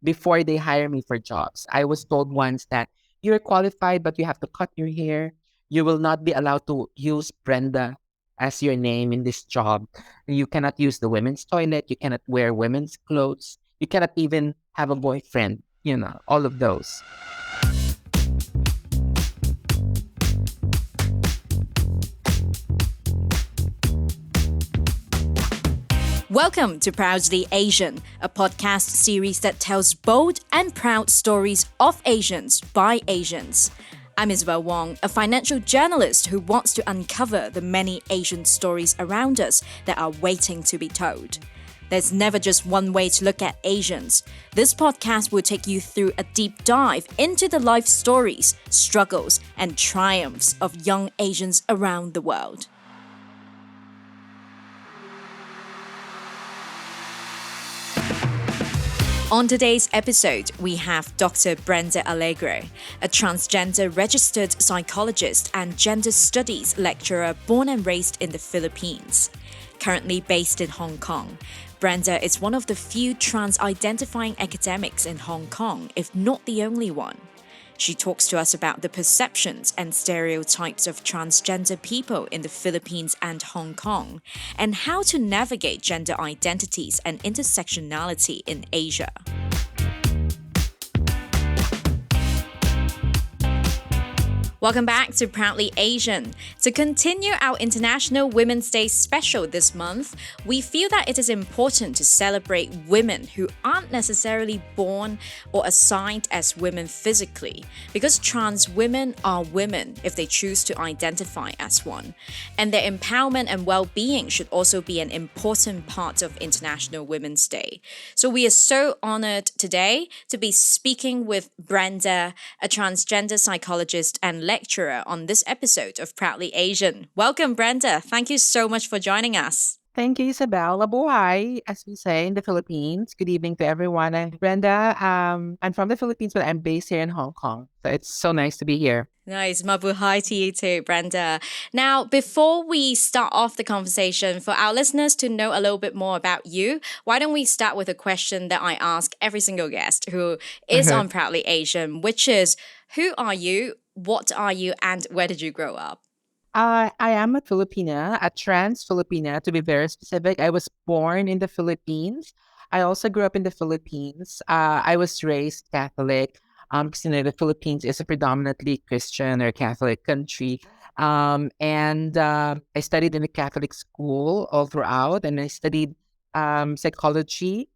before they hire me for jobs. I was told once that you're qualified, but you have to cut your hair. You will not be allowed to use Brenda as your name in this job. You cannot use the women's toilet. You cannot wear women's clothes. You cannot even have a boyfriend, all of those. Welcome to Proudly Asian, a podcast series that tells bold and proud stories of Asians by Asians. I'm Isabel Wong, a financial journalist who wants to uncover the many Asian stories around us that are waiting to be told. There's never just one way to look at Asians. This podcast will take you through a deep dive into the life stories, struggles, and triumphs of young Asians around the world. On today's episode, we have Dr. Brenda Alegre, a transgender registered psychologist and gender studies lecturer born and raised in the Philippines. Currently based in Hong Kong, Brenda is one of the few trans-identifying academics in Hong Kong, if not the only one. She talks to us about the perceptions and stereotypes of transgender people in the Philippines and Hong Kong, and how to navigate gender identities and intersectionality in Asia. Welcome back to Proudly Asian. To continue our International Women's Day special this month, we feel that it is important to celebrate women who aren't necessarily born or assigned as women physically, because trans women are women if they choose to identify as one. And their empowerment and well-being should also be an important part of International Women's Day. So we are so honored today to be speaking with Brenda, a transgender psychologist and lecturer on this episode of Proudly Asian. Welcome, Brenda. Thank you so much for joining us. Thank you, Isabel. Mabuhay, as we say in the Philippines. Good evening to everyone. I'm Brenda. I'm from the Philippines, but I'm based here in Hong Kong. So it's so nice to be here. Nice. Mabuhay to you too, Brenda. Now, before we start off the conversation, for our listeners to know a little bit more about you, why don't we start with a question that I ask every single guest who is on Proudly Asian, which is, who are you, what are you, and where did you grow up? I am a Filipina, a trans Filipina to be very specific. I was born in the Philippines. I also grew up in the Philippines. I was raised Catholic. Because the Philippines is a predominantly Christian or Catholic country. And I studied in a Catholic school all throughout, and I studied psychology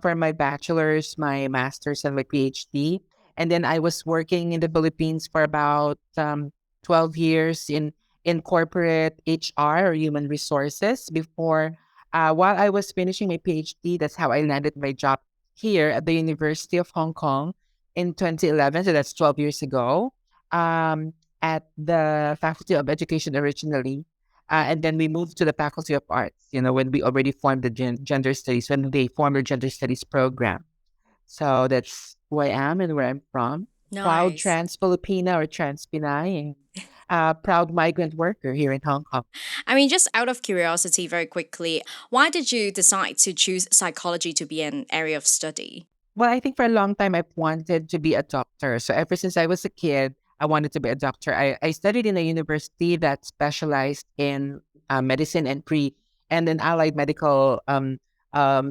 for my bachelor's, my master's, and my PhD. And then I was working in the Philippines for about 12 years in corporate HR or human resources before, while I was finishing my PhD. That's how I landed my job here at the University of Hong Kong in 2011. So that's 12 years ago, at the Faculty of Education originally. And then we moved to the Faculty of Arts, when we already formed the gender studies, when they formed the gender studies program. So that's who I am and where I'm from. Proud Nice. trans Filipina or trans Pinay, and proud migrant worker here in Hong Kong. I mean, just out of curiosity, very quickly, why did you decide to choose psychology to be an area of study? Well, I think for a long time I've wanted to be a doctor. So ever since I was a kid, I wanted to be a doctor. I studied in a university that specialized in medicine and then allied medical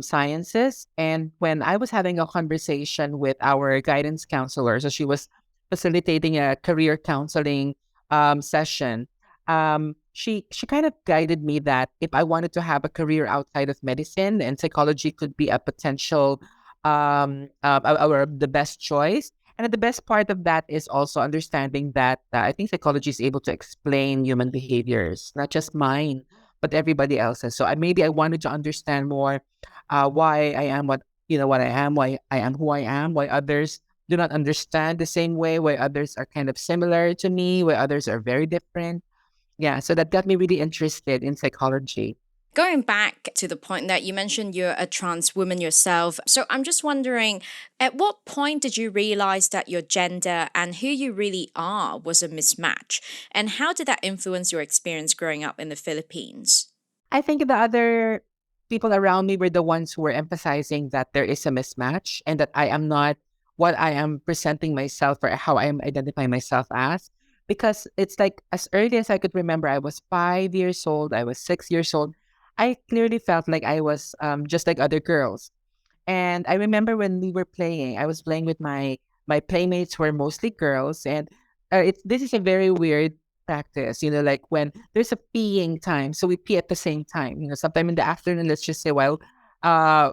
sciences. And when I was having a conversation with our guidance counselor, so she was facilitating a career counseling session. She kind of guided me that if I wanted to have a career outside of medicine, and psychology could be a potential or the best choice. And the best part of that is also understanding that I think psychology is able to explain human behaviors, not just mine, but everybody else's. So maybe I wanted to understand more why I am what I am, why I am who I am, why others do not understand the same way, why others are kind of similar to me, why others are very different. Yeah, so that got me really interested in psychology. Going back to the point that you mentioned you're a trans woman yourself, so I'm just wondering, at what point did you realize that your gender and who you really are was a mismatch? And how did that influence your experience growing up in the Philippines? I think the other people around me were the ones who were emphasizing that there is a mismatch and that I am not what I am presenting myself or how I am identifying myself as. Because it's like as early as I could remember, I was 5 years old, I was 6 years old. I clearly felt like I was just like other girls. And I remember when we were playing, I was playing with my playmates who were mostly girls, and this is a very weird practice, like when there's a peeing time, so we pee at the same time. Sometime in the afternoon, let's just say while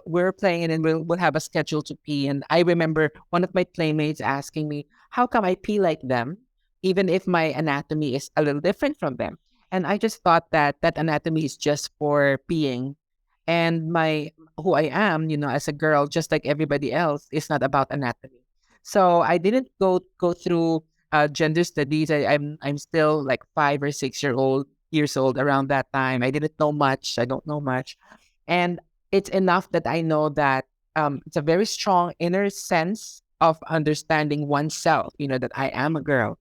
we're playing, and then we'll have a schedule to pee. And I remember one of my playmates asking me, "How come I pee like them, even if my anatomy is a little different from them?" And I just thought that that anatomy is just for peeing, and my who I am, as a girl, just like everybody else, is not about anatomy. So I didn't go through gender studies. I'm still like 5 or 6 years old around that time. I didn't know much. I don't know much, and it's enough that I know that it's a very strong inner sense of understanding oneself. That I am a girl.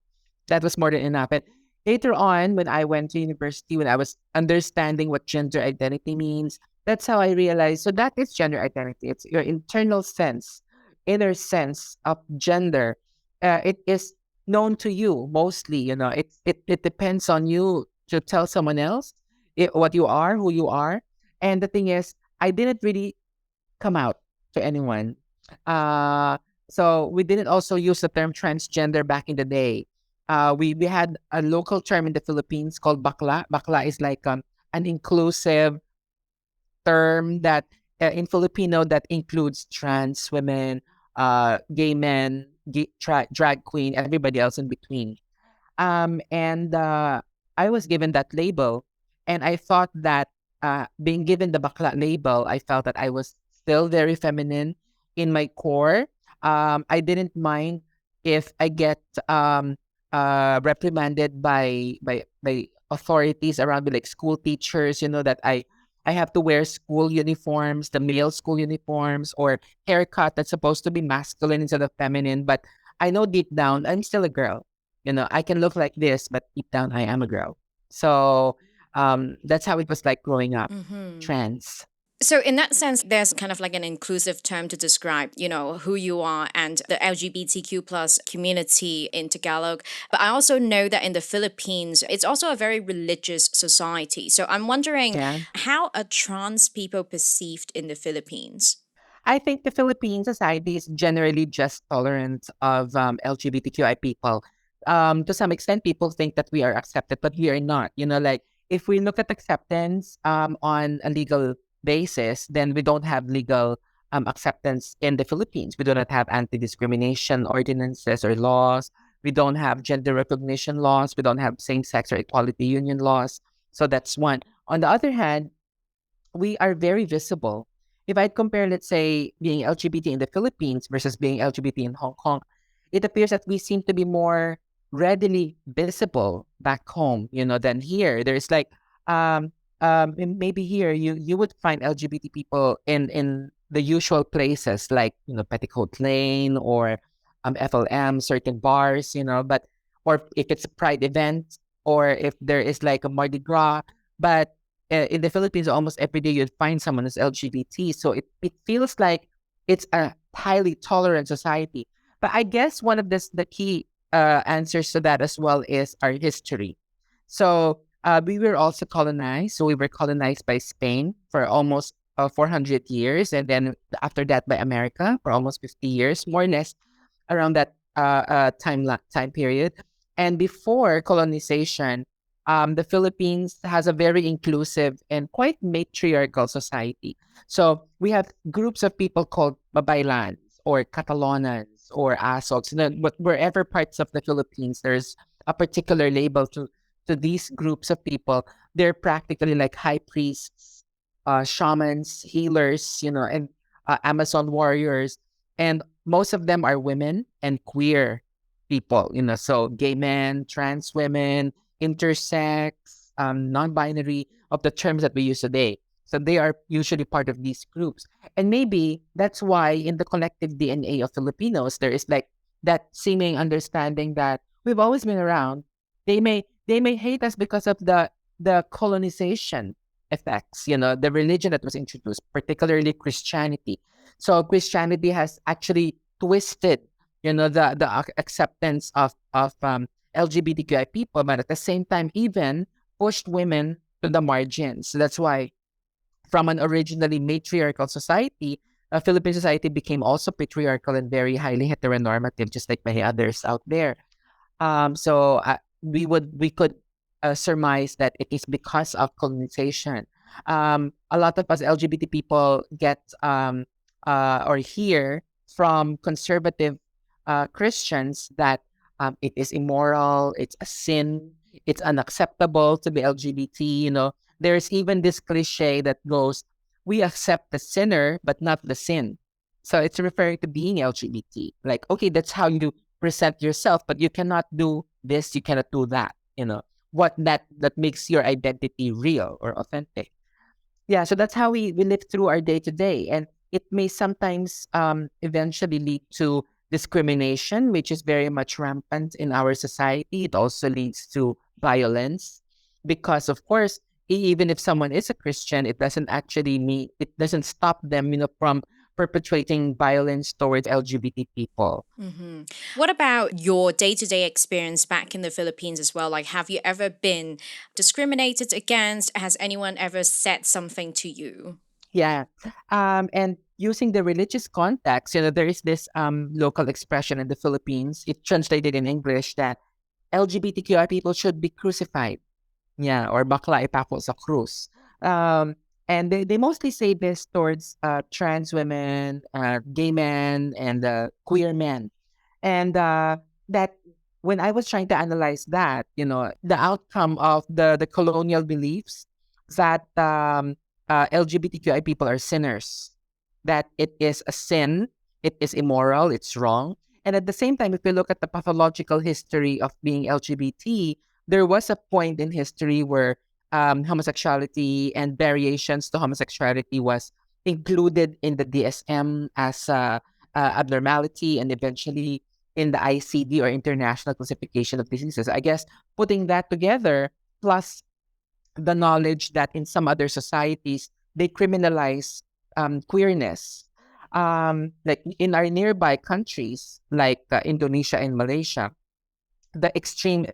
That was more than enough. And later on, when I went to university, when I was understanding what gender identity means, that's how I realized. So that is gender identity. It's your internal sense, inner sense of gender. It is known to you mostly. It depends on you to tell someone else what you are, who you are. And the thing is, I didn't really come out to anyone. Uh, so we didn't also use the term transgender back in the day. We had a local term in the Philippines called bakla. Bakla is like an inclusive term that in Filipino that includes trans women, gay men, drag queen, everybody else in between. And I was given that label, and I thought that being given the bakla label, I felt that I was still very feminine in my core. I didn't mind if I get reprimanded by authorities around me, like school teachers. That I have to wear school uniforms, the male school uniforms, or haircut that's supposed to be masculine instead of feminine. But I know deep down I'm still a girl. I can look like this, but deep down I am a girl. So that's how it was like growing up, trans. So, in that sense, there's kind of like an inclusive term to describe, who you are and the LGBTQ plus community in Tagalog. But I also know that in the Philippines, it's also a very religious society. So, I'm wondering Yeah. how are trans people perceived in the Philippines? I think the Philippine society is generally just tolerant of LGBTQI people. To some extent, people think that we are accepted, but we are not. Like if we look at acceptance on a legal basis, then we don't have legal acceptance in the Philippines. We do not have anti-discrimination ordinances or laws. We don't have gender recognition laws. We don't have same-sex or equality union laws. So that's one. On the other hand, we are very visible. If I'd compare, let's say, being LGBT in the Philippines versus being LGBT in Hong Kong, it appears that we seem to be more readily visible back home, than here. There's like, maybe here you would find LGBT people in the usual places like Petticoat Lane or FLM, certain bars, but or if it's a Pride event or if there is like a Mardi Gras, but in the Philippines, almost every day you'd find someone who's LGBT. So it feels like it's a highly tolerant society. But I guess one of the key answers to that as well is our history. So we were also colonized. So we were colonized by Spain for almost 400 years. And then after that by America for almost 50 years, more or less around that time period. And before colonization, the Philippines has a very inclusive and quite matriarchal society. So we have groups of people called Babaylans or Catalanans or Asogs. But wherever parts of the Philippines, there's a particular label to these groups of people. They're practically like high priests, shamans, healers, and Amazon warriors. And most of them are women and queer people, so gay men, trans women, intersex, non-binary of the terms that we use today. So they are usually part of these groups. And maybe that's why in the collective DNA of Filipinos, there is like that seeming understanding that we've always been around. They may hate us because of the colonization effects, the religion that was introduced, particularly Christianity. So Christianity has actually twisted, the acceptance of LGBTQI people, but at the same time, even pushed women to the margins. So that's why from an originally matriarchal society, Philippine society became also patriarchal and very highly heteronormative, just like many others out there. So we could surmise that it is because of colonization. A lot of us LGBT people get or hear from conservative Christians that it is immoral, it's a sin, it's unacceptable to be LGBT. There's even this cliche that goes, "We accept the sinner, but not the sin." So it's referring to being LGBT. Like, okay, that's how you present yourself, but you cannot do this, you cannot do that. What that makes your identity real or authentic. Yeah, so that's how we live through our day to day. And it may sometimes eventually lead to discrimination, which is very much rampant in our society. It also leads to violence because, of course, even if someone is a Christian, it doesn't actually mean, it doesn't stop them, from perpetrating violence towards LGBT people. What about your day to day experience back in the Philippines as well? Like, have you ever been discriminated against? Has anyone ever said something to you? Yeah. And using the religious context, there is this local expression in the Philippines. It translated in English that LGBTQI people should be crucified. Yeah, or bakla ipako sa krus. And they mostly say this towards trans women, gay men, and queer men. And that when I was trying to analyze that, the outcome of the colonial beliefs that LGBTQI people are sinners, that it is a sin, it is immoral, it's wrong. And at the same time, if we look at the pathological history of being LGBT, there was a point in history where homosexuality and variations to homosexuality was included in the DSM as abnormality, and eventually in the ICD, or International Classification of Diseases. I guess putting that together, plus the knowledge that in some other societies they criminalize queerness. Like in our nearby countries, like Indonesia and Malaysia, the extreme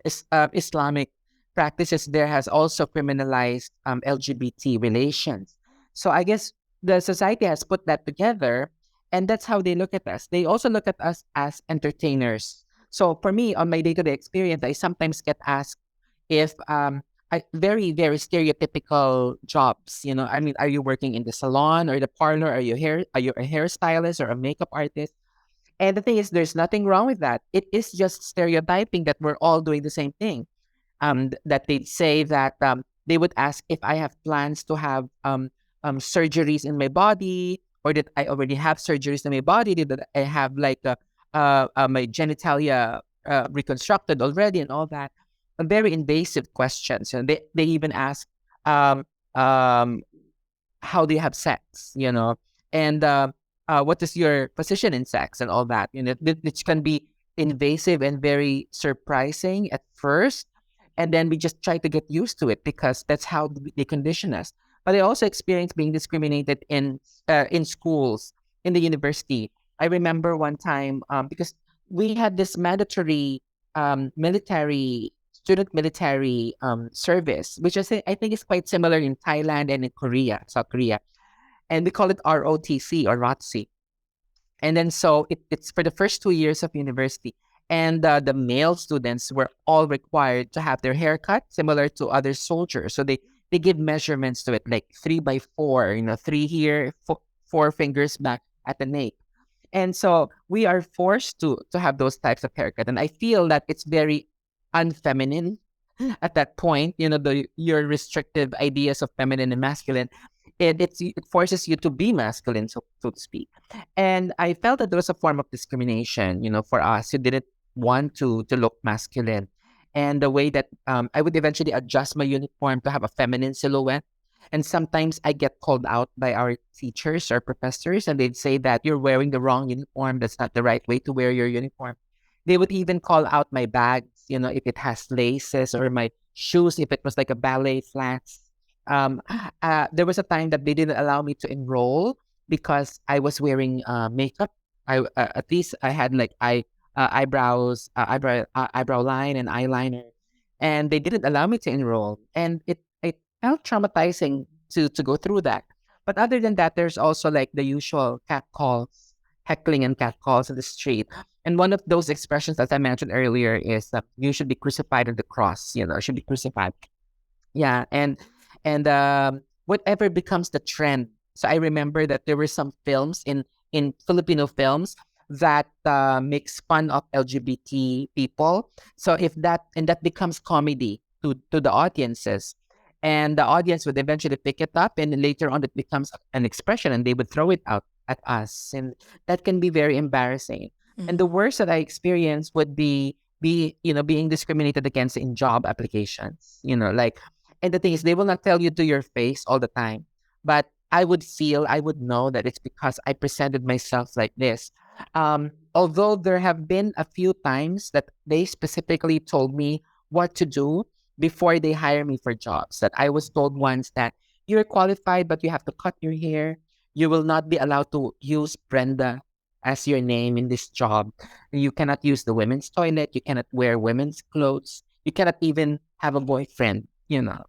Islamic practices there has also criminalized LGBT relations. So I guess the society has put that together, and that's how they look at us. They also look at us as entertainers. So for me, on my day-to-day experience, I sometimes get asked if very very stereotypical jobs. I mean, are you working in the salon or the parlor? Are you a hairstylist or a makeup artist? And the thing is, there's nothing wrong with that. It is just stereotyping that we're all doing the same thing. That they'd say that they would ask if I have plans to have surgeries in my body, or that I already have surgeries in my body, that I have like my genitalia reconstructed already, and all that. Very invasive questions. And they even ask, um, um, how do you have sex, and what is your position in sex, and all that, which can be invasive and very surprising at first, and then we just try to get used to it because that's how they condition us. But I also experienced being discriminated in schools, in the university. I remember one time, because we had this mandatory military student military service, which I think is quite similar in Thailand and in Korea, South Korea. And we call it ROTC, or ROTC. And then so it's for the first 2 years of university. And the male students were all required to have their hair cut similar to other soldiers. So they give measurements to it, like 3 by 4, three here, four fingers back at the nape. And so we are forced to have those types of haircut. And I feel that it's very unfeminine at that point. Your restrictive ideas of feminine and masculine. It forces you to be masculine, so to speak. And I felt that there was a form of discrimination, for us who didn't want to look masculine. And the way that I would eventually adjust my uniform to have a feminine silhouette. And sometimes I get called out by our teachers or professors, and they'd say that you're wearing the wrong uniform. That's not the right way to wear your uniform. They would even call out my bags, if it has laces, or my shoes if it was like a ballet flats. there was a time that they didn't allow me to enroll because I was wearing makeup. At least I had like eyebrow line and eyeliner, and they didn't allow me to enroll, and it felt traumatizing to go through that. But other than that, there's also like the usual catcalls, heckling and catcalls in the street. And one of those expressions, as I mentioned earlier, is that you should be crucified on the cross. Should be crucified. Yeah, and whatever becomes the trend. So I remember that there were some films in Filipino films that makes fun of LGBT people. So if that becomes comedy to the audiences, and the audience would eventually pick it up, and later on it becomes an expression, and they would throw it out at us, and that can be very embarrassing. And the worst that I experienced would be being discriminated against in job applications. Like, and the thing is, they will not tell you to your face all the time. But I would know that it's because I presented myself like this. Although there have been a few times that they specifically told me what to do before they hire me for jobs. That I was told once that you're qualified, but you have to cut your hair. You will not be allowed to use Brenda as your name in this job. You cannot use the women's toilet. You cannot wear women's clothes. You cannot even have a boyfriend,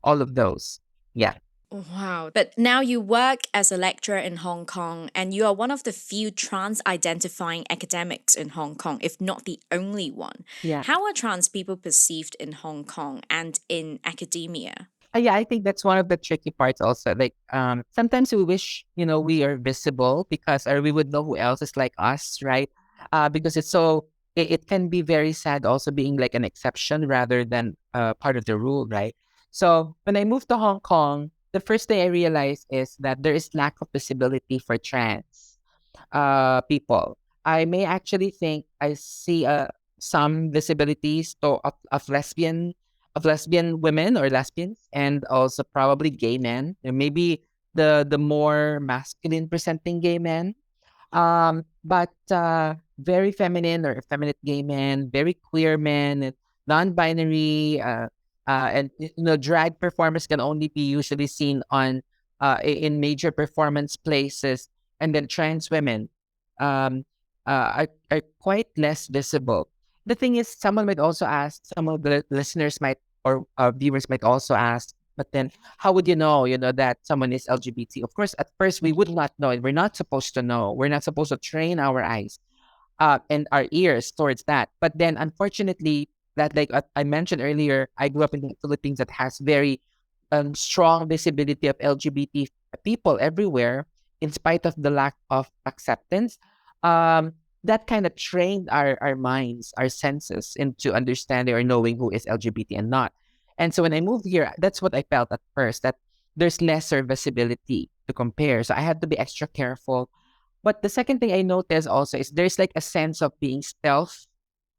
all of those. Yeah. Wow. But now you work as a lecturer in Hong Kong, and you are one of the few trans identifying academics in Hong Kong, if not the only one. Yeah. How are trans people perceived in Hong Kong and in academia? Yeah, I think that's one of the tricky parts also. Like, sometimes we wish, we are visible because, or we would know who else is like us, right? Because it can be very sad also being like an exception rather than part of the rule, right? So when I moved to Hong Kong, the first thing I realized is that there is lack of visibility for trans people. I may actually think I see some visibilities of lesbian women or lesbians, and also probably gay men. There may be the more masculine presenting gay men, but very feminine or effeminate gay men, very queer men, and non-binary, and drag performers can only be usually seen in major performance places, and then trans women um, are quite less visible. The thing is, someone might also ask, some of the listeners might or viewers might also ask, but then how would you know that someone is LGBT? Of course, at first we would not know. We're not supposed to know. We're not supposed to train our eyes and our ears towards that. But then, unfortunately, that like I mentioned earlier, I grew up in the Philippines that has very strong visibility of LGBT people everywhere, in spite of the lack of acceptance. Um, that kind of trained our minds, our senses into understanding or knowing who is LGBT and not. And so when I moved here, that's what I felt at first, that there's lesser visibility to compare. So I had to be extra careful. But the second thing I noticed also is there's like a sense of being stealth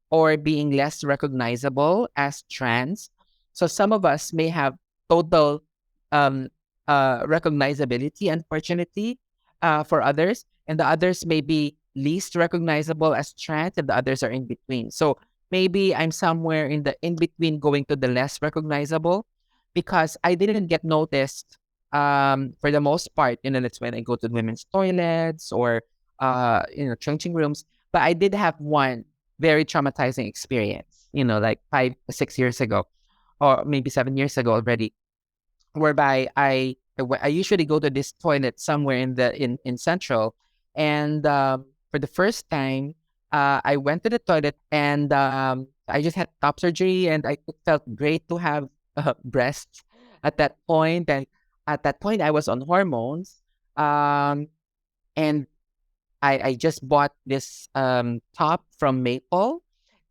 or being less recognizable as trans. So some of us may have total um, recognizability, unfortunately, for others, and the others may be least recognizable as trans, and the others are in between. So maybe I'm somewhere in the in between, going to the less recognizable, because I didn't get noticed for the most part. That's when I go to women's toilets or changing rooms. But I did have one very traumatizing experience, like 5, 6 years ago, or maybe 7 years ago already, whereby I usually go to this toilet somewhere in Central, and for the first time, I went to the toilet, and I just had top surgery, and it felt great to have breasts at that point, and at that point I was on hormones, and I just bought this top from Maple,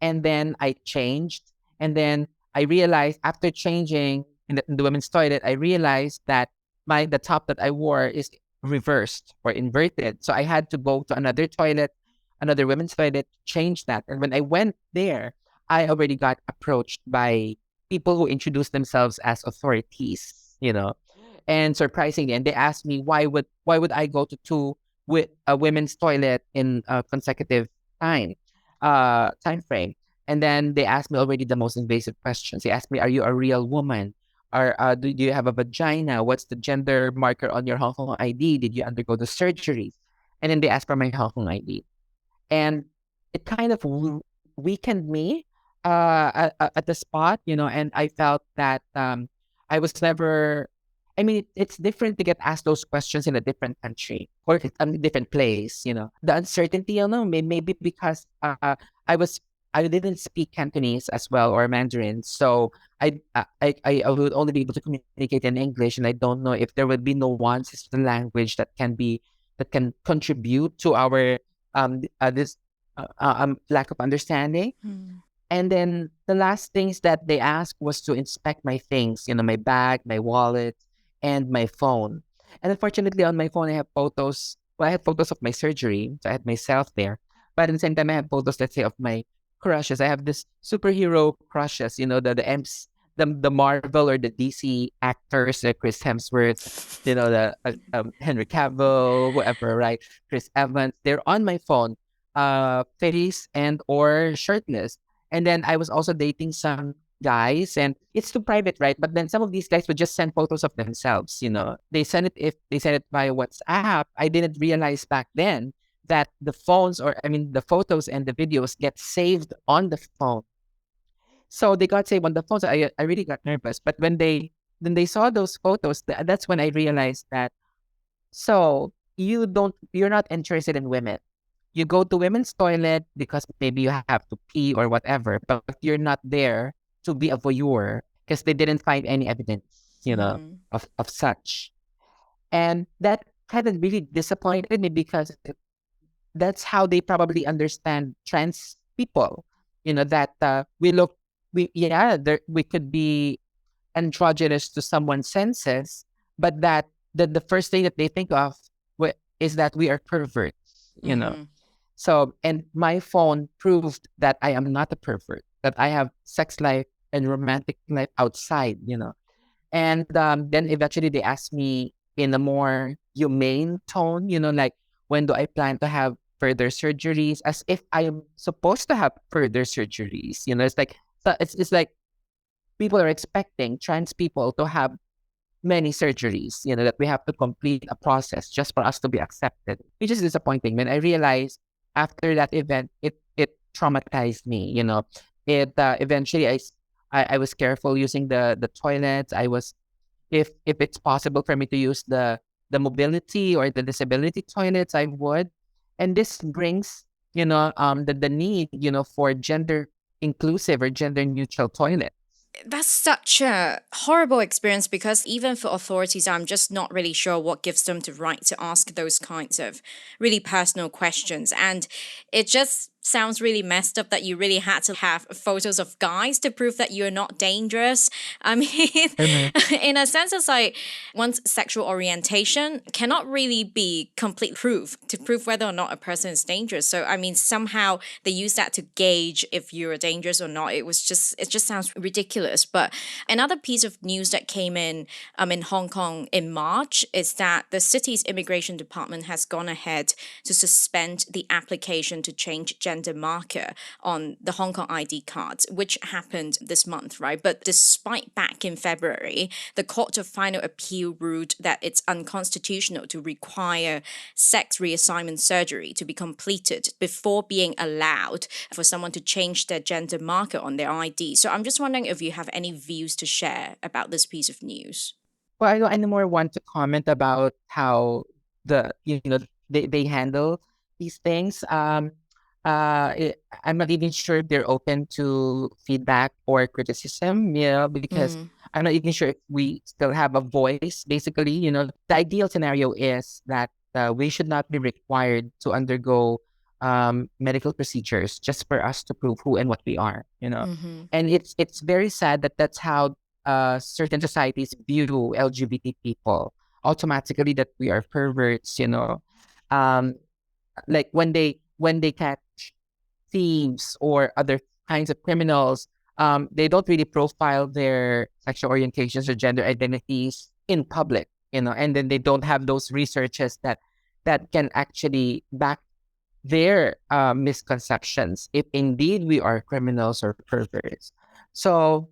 and then I changed, and then I realized after changing in the women's toilet, I realized that the top that I wore is reversed or inverted. So I had to go to another toilet, another women's toilet, change that. And when I went there, I already got approached by people who introduced themselves as authorities. And surprisingly, and they asked me why would I go to two with a women's toilet in a consecutive time frame. And then they asked me already the most invasive questions. They asked me, "Are you a real woman? Do you have a vagina? What's the gender marker on your Hong Kong ID? Did you undergo the surgery? And then they asked for my Hong Kong ID. And it kind of weakened me at the spot, and I felt that I was never. I mean, it's different to get asked those questions in a different country or a different place. The uncertainty. Maybe because I didn't speak Cantonese as well or Mandarin, so I would only be able to communicate in English, and I don't know if there would be nuances to the language that can contribute to our this lack of understanding. Mm. And then the last things that they asked was to inspect my things, my bag, my wallet, and my phone. And unfortunately, on my phone, I have photos. Well, I have photos of my surgery, so I had myself there. But at the same time, I have photos, let's say, of my crushes. I have this superhero crushes, the Marvel or the DC actors, Chris Hemsworth, the Henry Cavill, whoever, right? Chris Evans. They're on my phone, face and or shirtless. And then I was also dating some guys, and it's too private, right? But then some of these guys would just send photos of themselves. They send it via WhatsApp. I didn't realize back then that the photos and the videos get saved on the phone. So they got saved on the phone. So I really got nervous. But when they saw those photos, that's when I realized that, so you're not interested in women. You go to women's toilet because maybe you have to pee or whatever, but you're not there to be a voyeur because they didn't find any evidence, Mm. of such. And that kind of really disappointed me because that's how they probably understand trans people. That we could be androgynous to someone's senses, but that the first thing that they think of is that we are perverts. Mm-hmm. So, and my phone proved that I am not a pervert, that I have sex life and romantic life outside. And then eventually they asked me in a more humane tone, like, when do I plan to have further surgeries, as if I am supposed to have further surgeries. It's like people are expecting trans people to have many surgeries, that we have to complete a process just for us to be accepted, which is disappointing. When I realized after that event, it traumatized me. It eventually I was careful using the toilets. I was, if it's possible for me to use the mobility or the disability toilets, I would. And this brings, the need, for gender inclusive or gender neutral toilet. That's such a horrible experience because even for authorities, I'm just not really sure what gives them the right to ask those kinds of really personal questions. And it just sounds really messed up that you really had to have photos of guys to prove that you're not dangerous. I mean, Mhm. in a sense, it's like one's sexual orientation cannot really be complete proof to prove whether or not a person is dangerous. So, I mean, somehow they use that to gauge if you're dangerous or not. It just sounds ridiculous. But another piece of news that came in Hong Kong in March is that the city's immigration department has gone ahead to suspend the application to change gender marker on the Hong Kong ID cards, which happened this month, right? But despite back in February, the Court of Final Appeal ruled that it's unconstitutional to require sex reassignment surgery to be completed before being allowed for someone to change their gender marker on their ID. So I'm just wondering if you have any views to share about this piece of news. Well, I no more want to comment about how they handle these things. I'm not even sure if they're open to feedback or criticism, because Mm, I'm not even sure if we still have a voice. Basically, the ideal scenario is that we should not be required to undergo medical procedures just for us to prove who and what we are. mm-hmm, And it's very sad that that's how certain societies view LGBT people automatically, that we are perverts. Um, like when they catch thieves or other kinds of criminals, they don't really profile their sexual orientations or gender identities in public. And then they don't have those researches that can actually back their misconceptions if indeed we are criminals or perverts. So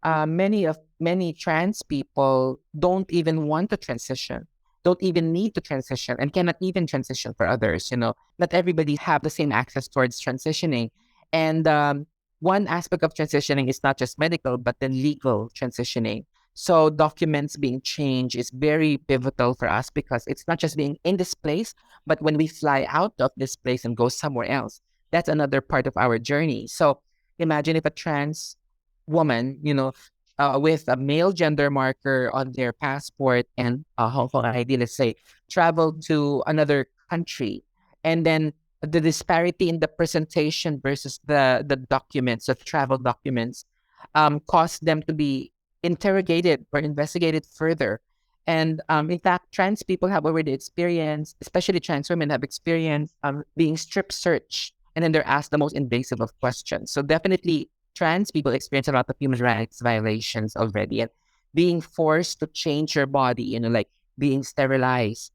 many trans people don't even want to transition, don't even need to transition, and cannot even transition for others. Not everybody have the same access towards transitioning, and one aspect of transitioning is not just medical, but then legal transitioning. So documents being changed is very pivotal for us because it's not just being in this place, but when we fly out of this place and go somewhere else, that's another part of our journey. So imagine if a trans woman, with a male gender marker on their passport and a Hong Kong ID, let's say, travel to another country, and then the disparity in the presentation versus the documents, the travel documents, cause them to be interrogated or investigated further. And in fact, trans people have already experienced, especially trans women have experienced being strip searched, and then they're asked the most invasive of questions. So definitely trans people experience a lot of human rights violations already, and being forced to change your body, like being sterilized,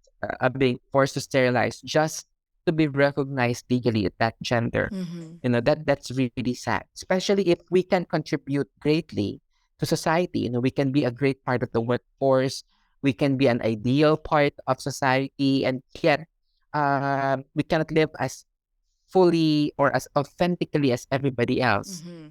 being forced to sterilize just to be recognized legally at that gender. Mm-hmm. That's really sad, especially if we can contribute greatly to society. We can be a great part of the workforce. We can be an ideal part of society, and yet we cannot live as fully or as authentically as everybody else. Mm-hmm.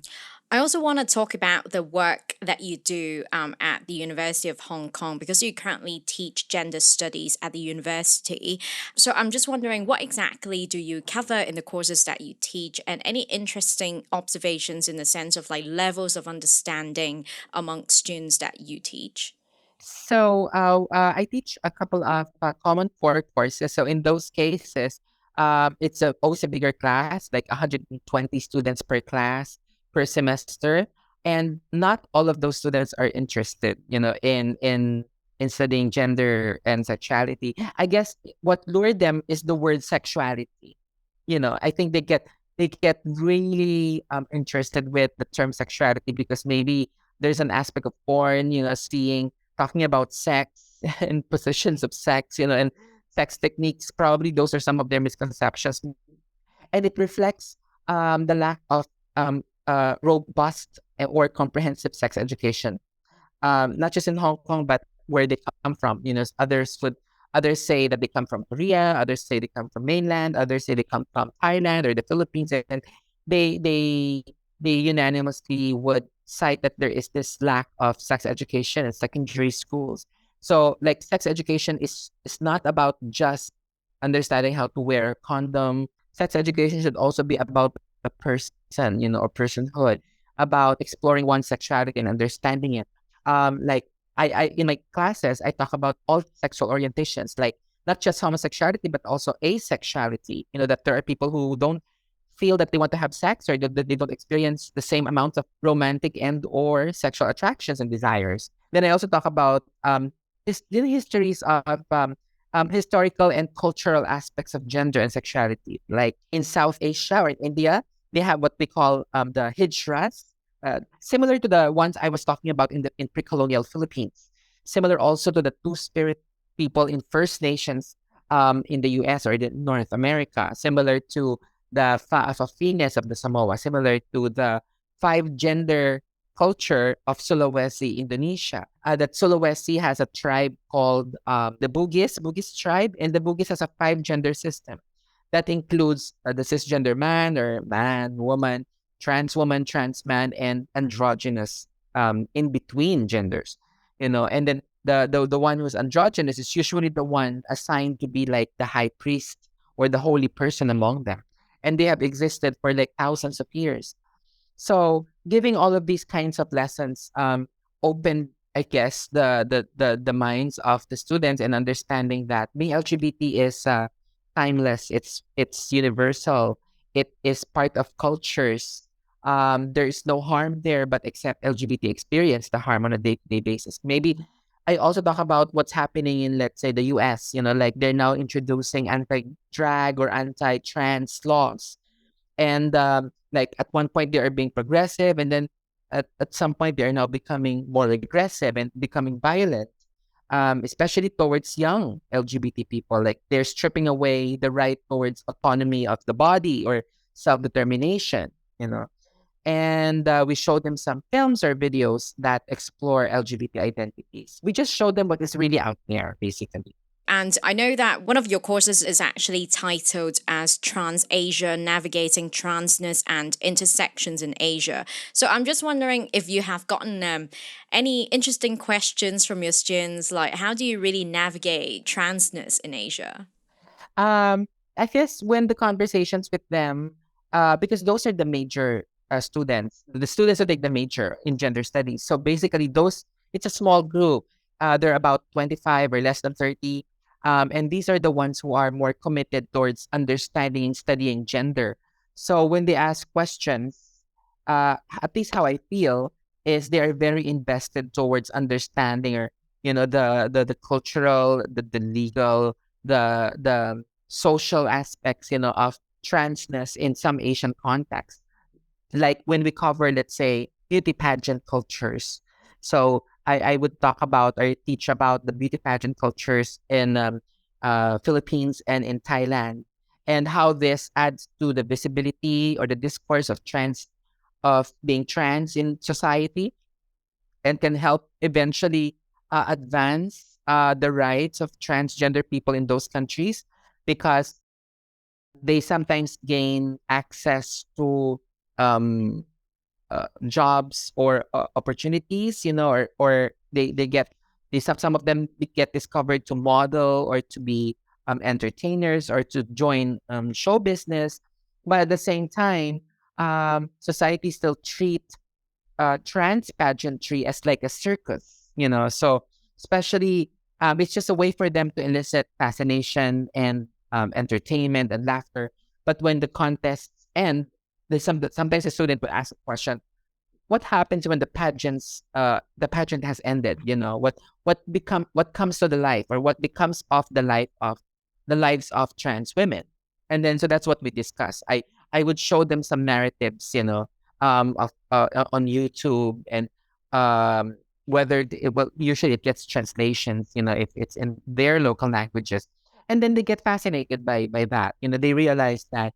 I also want to talk about the work that you do at the University of Hong Kong because you currently teach gender studies at the university. So I'm just wondering, what exactly do you cover in the courses that you teach, and any interesting observations in the sense of like levels of understanding among students that you teach? So I teach a couple of common core courses. So in those cases, it's always a bigger class, like 120 students per class per semester, and not all of those students are interested, in studying gender and sexuality. I guess what lured them is the word sexuality. I think they get really interested with the term sexuality because maybe there's an aspect of porn, seeing talking about sex and positions of sex, and sex techniques. Probably those are some of their misconceptions, and it reflects the lack of robust or comprehensive sex education, not just in Hong Kong, but where they come from. Others say that they come from Korea, others say they come from mainland, others say they come from Thailand or the Philippines, and they they they unanimously would cite that there is this lack of sex education in secondary schools. So, like, sex education is not about just understanding how to wear a condom. Sex education should also be about a person, or personhood, about exploring one's sexuality and understanding it. Like I in my classes, I talk about all sexual orientations, like not just homosexuality, but also asexuality. That there are people who don't feel that they want to have sex, or that they don't experience the same amount of romantic and or sexual attractions and desires. Then I also talk about the histories of historical and cultural aspects of gender and sexuality. Like in South Asia or in India, they have what we call the hijras, similar to the ones I was talking about in pre-colonial Philippines. Similar also to the two-spirit people in First Nations in the U.S. or in North America. Similar to the Fafines of the Samoa. Similar to the five-gender culture of Sulawesi, Indonesia. That Sulawesi has a tribe called the Bugis tribe, and the Bugis has a five-gender system that includes the cisgender man or man, woman, trans man, and androgynous in between genders. And then the one who's androgynous is usually the one assigned to be like the high priest or the holy person among them. And they have existed for like thousands of years. So giving all of these kinds of lessons opened, I guess, the minds of the students, and understanding that being LGBT is timeless. It's universal. It is part of cultures. There is no harm there, but except LGBT experience the harm on a day-to-day basis. Maybe I also talk about what's happening in, let's say, the US. Like they're now introducing anti-drag or anti-trans laws, and like at one point they are being progressive, and then at some point they are now becoming more aggressive and becoming violent, especially towards young LGBT people. Like they're stripping away the right towards autonomy of the body or self-determination, you know and we show them some films or videos that explore LGBT identities. We just show them what is really out there, basically. And I know that one of your courses is actually titled as Trans Asia Navigating Transness and Intersections in Asia. So I'm just wondering if you have gotten any interesting questions from your students, like how do you really navigate transness in Asia? Um, I guess when the conversations with them, because those are the major students, the students who take the major in gender studies. So basically, it's a small group. They're about 25 or less than 30. And these are the ones who are more committed towards understanding and studying gender. So when they ask questions, at least how I feel is they are very invested towards understanding or, the cultural, the legal, the social aspects, of transness in some Asian contexts. Like when we cover, let's say, beauty pageant cultures. So I would talk about or teach about the beauty pageant cultures in Philippines and in Thailand, and how this adds to the visibility or the discourse of being trans in society, and can help eventually advance the rights of transgender people in those countries, because they sometimes gain access to um, jobs or opportunities, or some of them get discovered to model or to be entertainers or to join show business. But at the same time, society still treat trans pageantry as like a circus, So especially, it's just a way for them to elicit fascination and entertainment and laughter. But when the contests end, sometimes a student would ask a question: what happens when the pageant has ended? What comes to the life, or what becomes of the lives of trans women? And then so that's what we discuss. I would show them some narratives, on YouTube, and um well, usually it gets translations, if it's in their local languages. And then they get fascinated by that. They realize that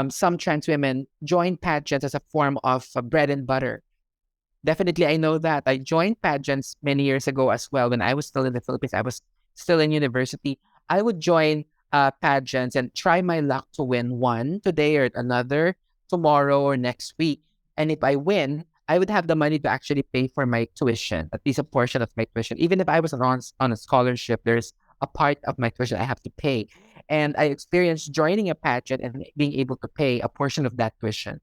some trans women join pageants as a form of bread and butter. Definitely, I know that. I joined pageants many years ago as well. When I was still in the Philippines, I was still in university. I would join pageants and try my luck to win one today or another tomorrow or next week. And if I win, I would have the money to actually pay for my tuition, at least a portion of my tuition. Even if I was on a scholarship, there's a part of my tuition I have to pay. And I experienced joining a pageant and being able to pay a portion of that tuition.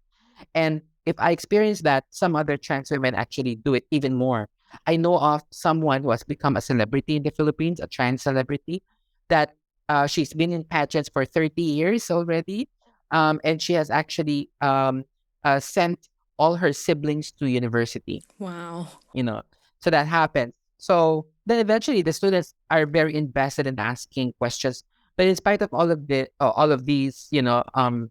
And if I experience that, some other trans women actually do it even more. I know of someone who has become a celebrity in the Philippines, a trans celebrity, that she's been in pageants for 30 years already. And she has actually sent all her siblings to university, Wow. you know. So that happens. So then eventually the students are very invested in asking questions. But in spite of all of these,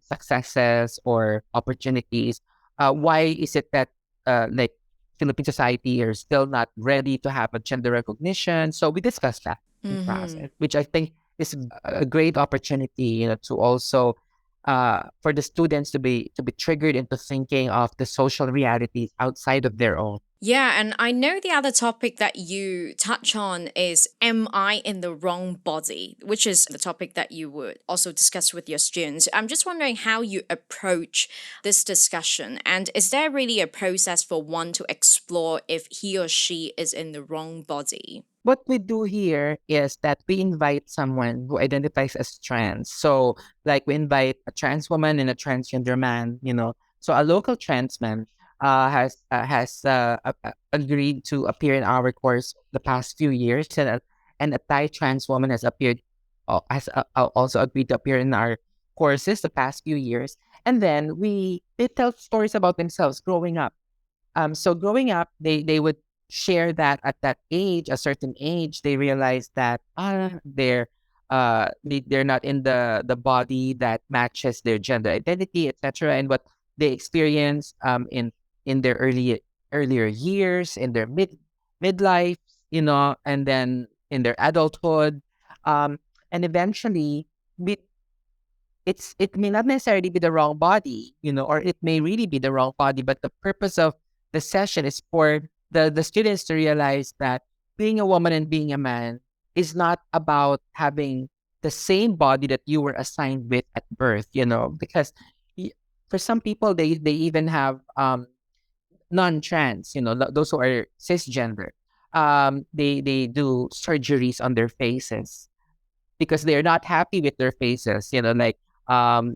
successes or opportunities, why is it that like Philippine society are still not ready to have a gender recognition? So we discussed that in class, which I think is a great opportunity, to also for the students to be triggered into thinking of the social realities outside of their own. Yeah, and I know the other topic that you touch on is am I in the wrong body, which is the topic that you would also discuss with your students. I'm just wondering how you approach this discussion, and is there really a process for one to explore if he or she is in the wrong body? What we do here is that we invite someone who identifies as trans. So, like, we invite a trans woman and a transgender man. So a local trans man has agreed to appear in our course the past few years, and a Thai trans woman has also agreed to appear in our courses the past few years. And then they tell stories about themselves growing up. So growing up, they would share that at that age, a certain age, they realize that they're not in the body that matches their gender identity, etc. And what they experience in their earlier years, in their midlife, and then in their adulthood, um, and eventually it may not necessarily be the wrong body, or it may really be the wrong body, but the purpose of the session is for the students to realize that being a woman and being a man is not about having the same body that you were assigned with at birth, because y- for some people they even have non-trans, those who are cisgender. They do surgeries on their faces because they're not happy with their faces, like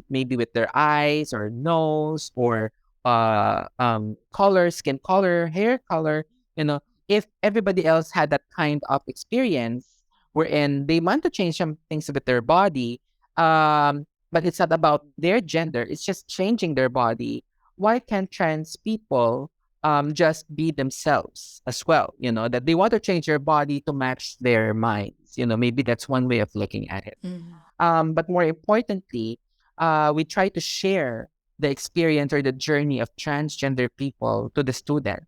maybe with their eyes or nose or color, skin color, hair color, you know, if everybody else had that kind of experience wherein they want to change some things with their body, but it's not about their gender, it's just changing their body. Why can't trans people just be themselves as well? That they want to change their body to match their minds. Maybe that's one way of looking at it. Mm. But more importantly, we try to share the experience or the journey of transgender people to the students.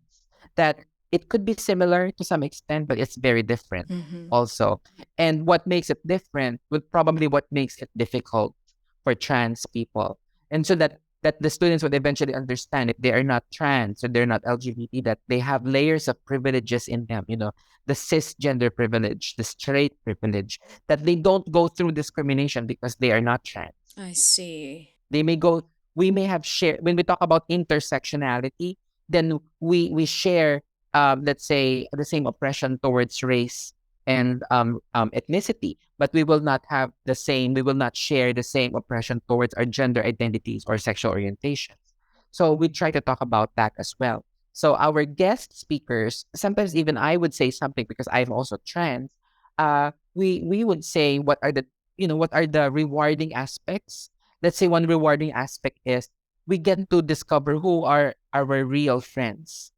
That it could be similar to some extent, but it's very different Mm-hmm. also. And what makes it different would probably what makes it difficult for trans people. And so that the students would eventually understand if they are not trans or they're not LGBT, that they have layers of privileges in them, the cisgender privilege, the straight privilege, that they don't go through discrimination because they are not trans. I see. They may go, we may have shared, when we talk about intersectionality, then we share, let's say, the same oppression towards race and ethnicity, but we will not share the same oppression towards our gender identities or sexual orientations. So we try to talk about that as well. So our guest speakers, sometimes even I would say something because I'm also trans. We would say what are the rewarding aspects. Let's say one rewarding aspect is we get to discover who are our real friends,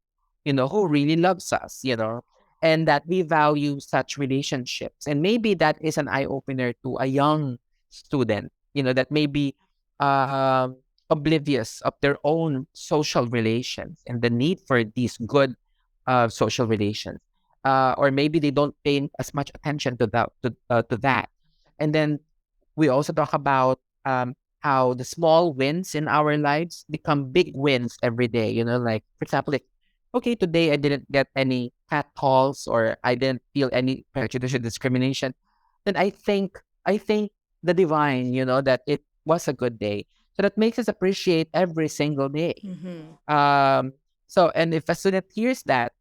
who really loves us, and that we value such relationships. And maybe that is an eye opener to a young student, that may be oblivious of their own social relations and the need for these good social relations. Or maybe they don't pay as much attention to that. And then we also talk about how the small wins in our lives become big wins every day. Like for example, like, okay, today I didn't get any cat calls or I didn't feel any prejudice or discrimination. Then I think the divine, that it was a good day. So that makes us appreciate every single day. Mm-hmm. Um, and if a student hears that,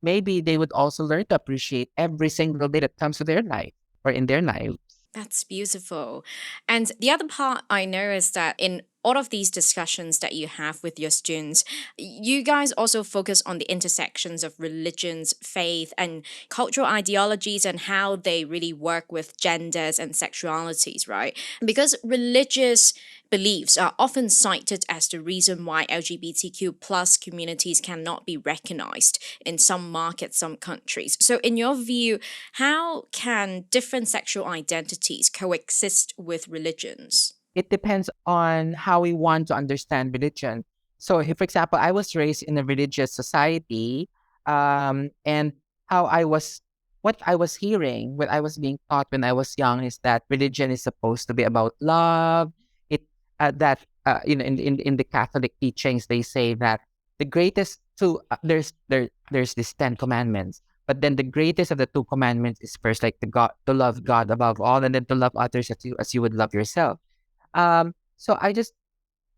maybe they would also learn to appreciate every single day that comes to their life or in their life. That's beautiful. And the other part I know is that in all of these discussions that you have with your students, you guys also focus on the intersections of religions, faith, and cultural ideologies and how they really work with genders and sexualities, right? Because religious beliefs are often cited as the reason why LGBTQ plus communities cannot be recognized in some markets, some countries. So, in your view, how can different sexual identities coexist with religions? It depends on how we want to understand religion. So, if, for example, I was raised in a religious society, and how what I was hearing, what I was being taught when I was young is that religion is supposed to be about love. It that in the Catholic teachings they say that the greatest two there's this Ten Commandments, but then the greatest of the two commandments is first like to love God above all, and then to love others as you would love yourself. So I just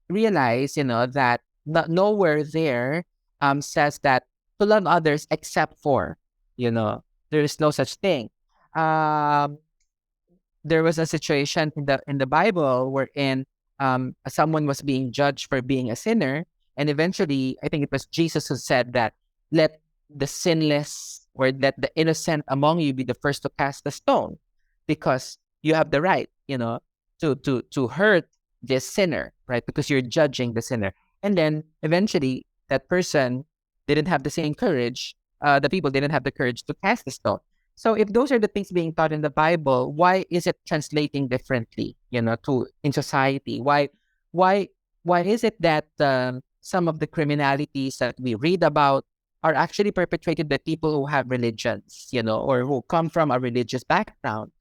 realized, that nowhere there says that to love others except for, there is no such thing. Um, there was a situation in the Bible wherein someone was being judged for being a sinner, and eventually, I think it was Jesus who said that let the sinless or let the innocent among you be the first to cast the stone, because you have the right, to hurt this sinner, right? Because you're judging the sinner, and then eventually that person didn't have the same courage. The people didn't have the courage to cast the stone. So if those are the things being taught in the Bible, why is it translating differently, to in society? Why, why is it that some of the criminalities that we read about are actually perpetrated by people who have religions, or who come from a religious background?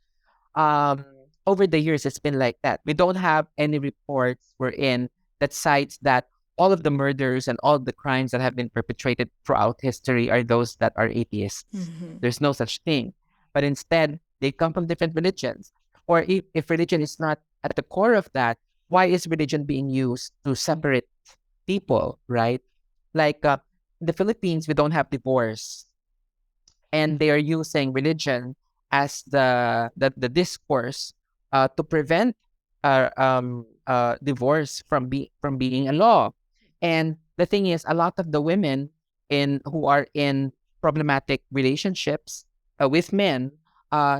Um, over the years, it's been like that. We don't have any reports wherein that cites that all of the murders and all the crimes that have been perpetrated throughout history are those that are atheists. Mhm. There's no such thing. But instead, they come from different religions. Or if religion is not at the core of that, why is religion being used to separate people, right? Like in the Philippines, we don't have divorce, and they are using religion as the discourse to prevent divorce from being a law. And the thing is, a lot of the women in who are in problematic relationships with men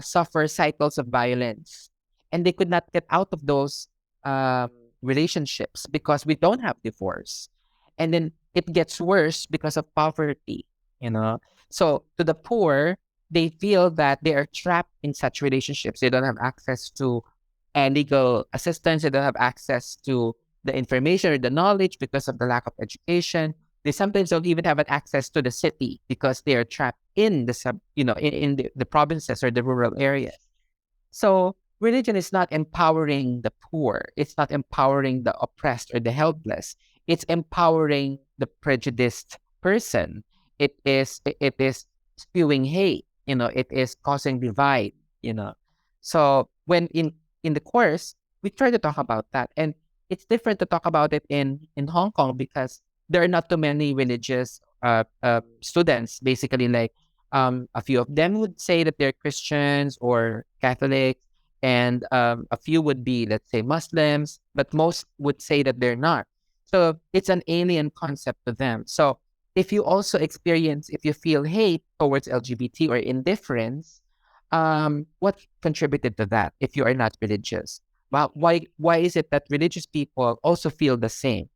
suffer cycles of violence, and they could not get out of those um, relationships because we don't have divorce, and then it gets worse because of poverty. You know, so to the poor, they feel that they are trapped in such relationships. They don't have access to legal assistance. They don't have access to the information or the knowledge because of the lack of education. They sometimes don't even have an access to the city because they are trapped in the in the provinces or the rural areas. So religion is not empowering the poor. It's not empowering the oppressed or the helpless. It's empowering the prejudiced person. It is spewing hate. It is causing divide. So when in the course we try to talk about that, and it's different to talk about it in Hong Kong because there are not too many religious students. Basically, like a few of them would say that they're Christians or Catholics, and a few would be, let's say, Muslims, but most would say that they're not. So it's an alien concept to them. So if you feel hate towards LGBT or indifference, what contributed to that if you are not religious? Well, why is it that religious people also feel the same?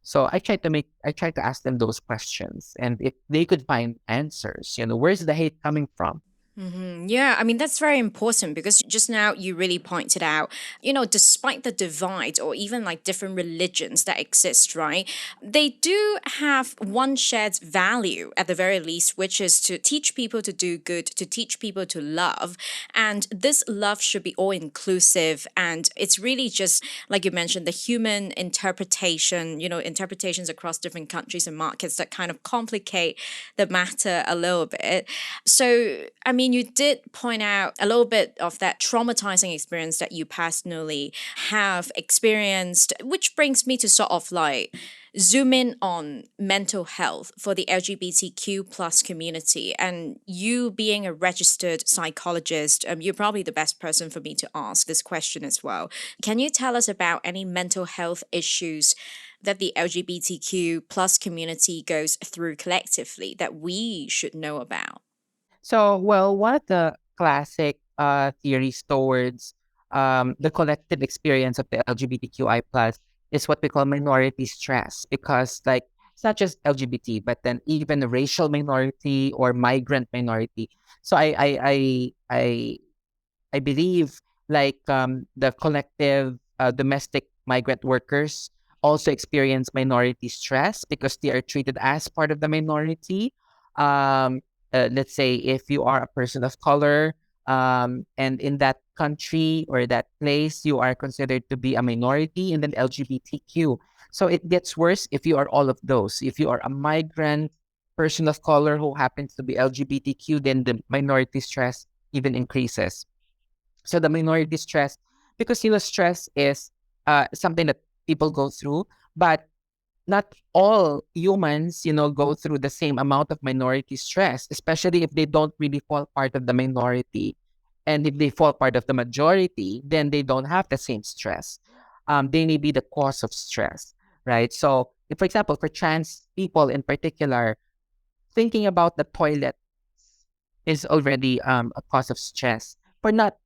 So I try to ask them those questions, and if they could find answers, where's the hate coming from? Yeah, I mean, that's very important because just now you really pointed out, despite the divide or even like different religions that exist, right? They do have one shared value at the very least, which is to teach people to do good, to teach people to love. And this love should be all inclusive. And it's really just, like you mentioned, the human interpretation, interpretations across different countries and markets that kind of complicate the matter a little bit. So, I mean, you did point out a little bit of that traumatizing experience that you personally have experienced, which brings me to sort of like zoom in on mental health for the LGBTQ plus community. And you being a registered psychologist, you're probably the best person for me to ask this question as well. Can you tell us about any mental health issues that the LGBTQ plus community goes through collectively that we should know about? So, well, one of the classic theories towards the collective experience of the LGBTQI plus is what we call minority stress, because like it's not just LGBT, but then even the racial minority or migrant minority. So I believe like the collective domestic migrant workers also experience minority stress because they are treated as part of the minority. Um, let's say if you are a person of color, and in that country or that place, you are considered to be a minority, and then LGBTQ. So it gets worse if you are all of those. If you are a migrant, person of color who happens to be LGBTQ, then the minority stress even increases. So the minority stress, because stress is something that people go through, but not all humans, go through the same amount of minority stress, especially if they don't really fall part of the minority. And if they fall part of the majority, then they don't have the same stress. They may be the cause of stress, right? So, if, for example, for trans people in particular, thinking about the toilet is already a cause of stress for not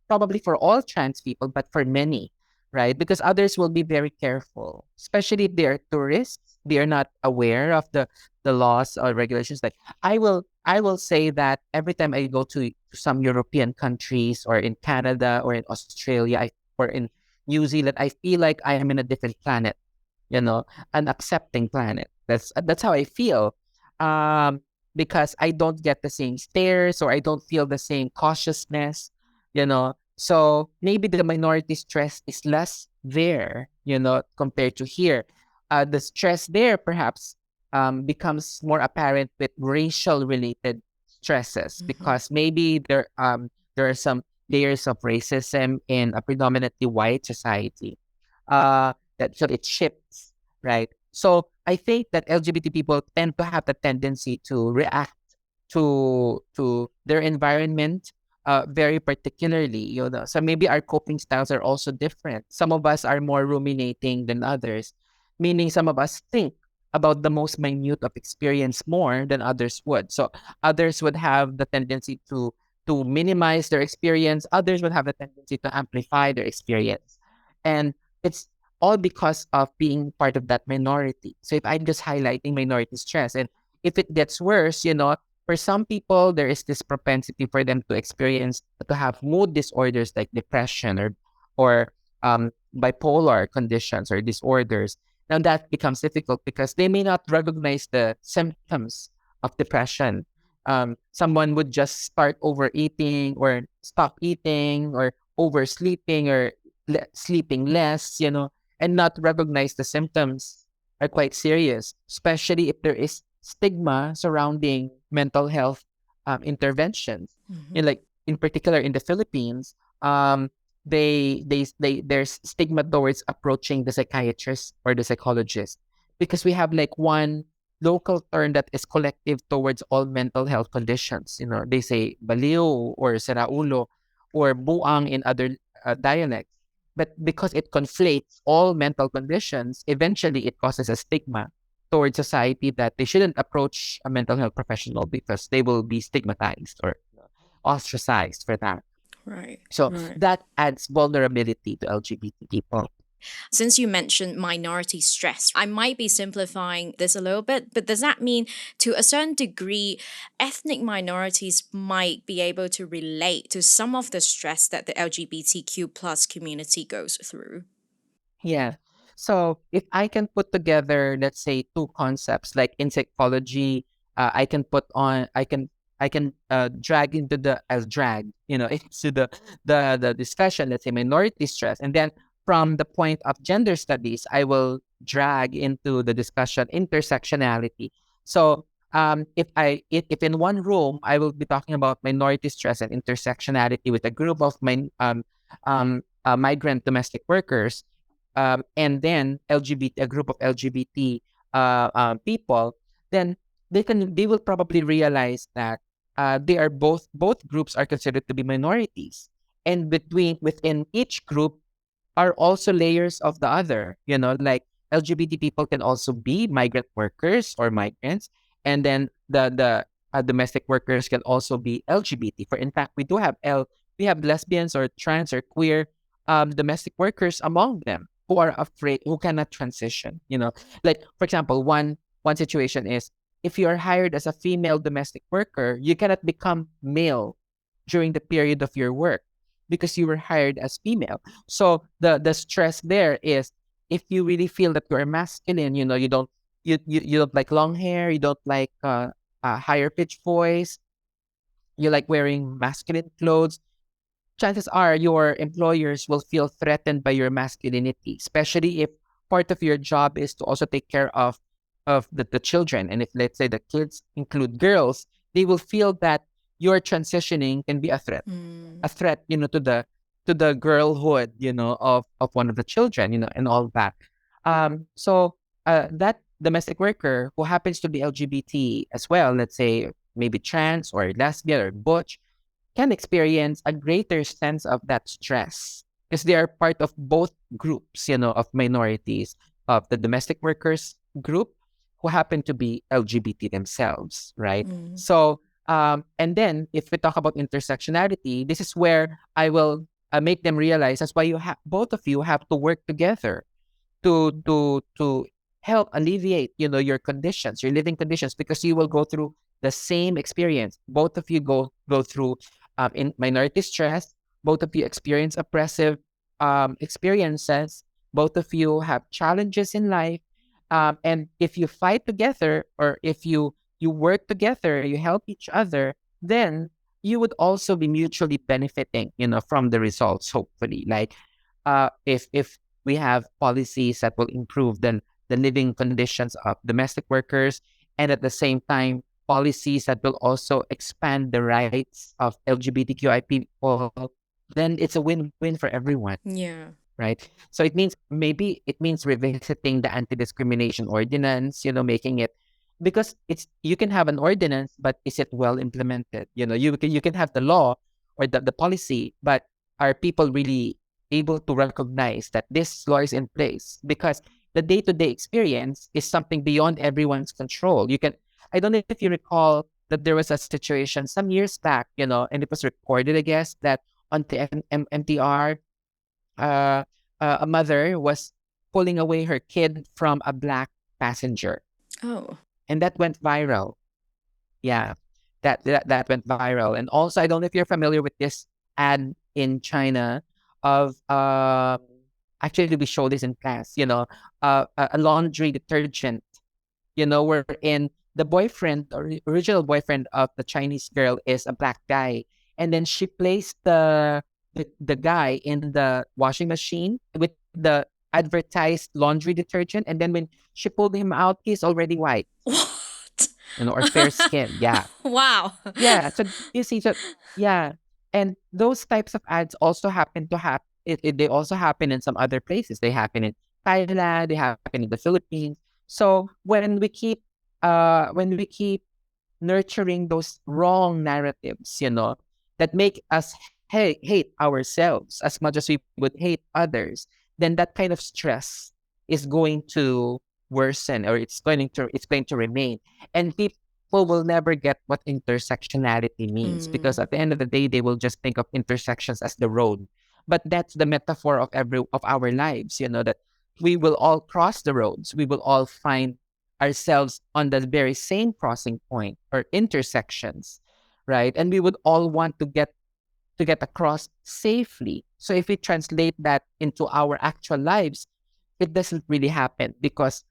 probably for all trans people, but for many, right? Because others will be very careful, especially if they are tourists. They are not aware of the laws or regulations. Like I will say that every time I go to some European countries or in Canada or in Australia, or in New Zealand, I feel like I am in a different planet, you know, an accepting planet. That's how I feel. Um, because I don't get the same stares or I don't feel the same cautiousness, you know. So maybe the minority stress is less there, compared to here. The stress there perhaps becomes more apparent with racial related stresses, because maybe there are some layers of racism in a predominantly white society. That so it shifts, right? So I think that LGBT people tend to have the tendency to react to their environment very particularly, So maybe our coping styles are also different. Some of us are more ruminating than others, meaning some of us think about the most minute of experience more than others would. So others would have the tendency to minimize their experience. Others would have the tendency to amplify their experience. And it's all because of being part of that minority. So if I'm just highlighting minority stress, and if it gets worse, for some people, there is this propensity for them to experience to have mood disorders like depression or bipolar conditions or disorders. Now that becomes difficult because they may not recognize the symptoms of depression. Someone would just start overeating or stop eating or oversleeping or sleeping less, and not recognize the symptoms are quite serious, especially if there is stigma surrounding mental health interventions. And like in particular in the Philippines, there's stigma towards approaching the psychiatrist or the psychologist, because we have like one local term that is collective towards all mental health conditions. They say baliw or seraulo or buang in other dialects. But because it conflates all mental conditions, eventually it causes a stigma towards society that they shouldn't approach a mental health professional because they will be stigmatized or ostracized for that. Right, So right. that adds vulnerability to LGBT people. Since you mentioned minority stress, I might be simplifying this a little bit, but does that mean to a certain degree, ethnic minorities might be able to relate to some of the stress that the LGBTQ plus community goes through? Yeah. So if I can put together, let's say, two concepts, like in psychology, I can drag into the as drag, into the discussion, let's say minority stress, and then from the point of gender studies, I will drag into the discussion intersectionality. So if in one room I will be talking about minority stress and intersectionality with a group of migrant domestic workers, and then LGBT, a group of LGBT people, then they will probably realize that both groups are considered to be minorities, and within each group are also layers of the other. Like LGBT people can also be migrant workers or migrants, and then the domestic workers can also be LGBT. For in fact, we have lesbians or trans or queer domestic workers among them who are afraid, who cannot transition. Like for example, one situation is, if you are hired as a female domestic worker, you cannot become male during the period of your work because you were hired as female. So the stress there is, if you really feel that you're masculine, you don't like long hair, you don't like a higher pitched voice, you like wearing masculine clothes, chances are your employers will feel threatened by your masculinity, especially if part of your job is to also take care of the children. And if let's say the kids include girls, they will feel that your transitioning can be a threat, to the girlhood, of one of the children, and all that. So that domestic worker who happens to be LGBT as well, let's say maybe trans or lesbian or butch, can experience a greater sense of that stress because they are part of both groups, of minorities, of the domestic workers group who happen to be LGBT themselves, right? So, and then if we talk about intersectionality, this is where I will make them realize that's why both of you have to work together to help alleviate your conditions, your living conditions, because you will go through the same experience. Both of you go through in minority stress. Both of you experience oppressive experiences. Both of you have challenges in life, and if you fight together, or if you work together, you help each other, then you would also be mutually benefiting, from the results, hopefully. Like, if we have policies that will improve the living conditions of domestic workers, and at the same time, policies that will also expand the rights of LGBTQI people, then it's a win-win for everyone, Yeah. right? So it means revisiting the anti-discrimination ordinance, making it, because you can have an ordinance, but is it well implemented? You can have the law or the policy, but are people really able to recognize that this law is in place? Because the day-to-day experience is something beyond everyone's control. I don't know if you recall that there was a situation some years back, and it was recorded, I guess, that on the MTR, uh, a mother was pulling away her kid from a black passenger, Oh. and that went viral. Yeah, that went viral. And also, I don't know if you're familiar with this ad in China of actually we show this in class. A laundry detergent. Wherein the boyfriend or original boyfriend of the Chinese girl is a black guy, and then she placed the guy in the washing machine with the advertised laundry detergent, and then when she pulled him out, he's already white, What? or fair skin. Yeah, Wow. yeah. So you see, yeah, and those types of ads also happen to have they also happen in some other places. They happen in Thailand. They happen in the Philippines. So when we keep nurturing those wrong narratives, that make us hate ourselves as much as we would hate others, then that kind of stress is going to worsen, or it's going to remain, and people will never get what intersectionality means, because Mm, at the end of the day, they will just think of intersections as the road. But that's the metaphor of our lives, that we will all cross the roads. We will all find ourselves on the very same crossing point or intersections, right? And we would all want to get across safely. So if we translate that into our actual lives, it doesn't really happen, because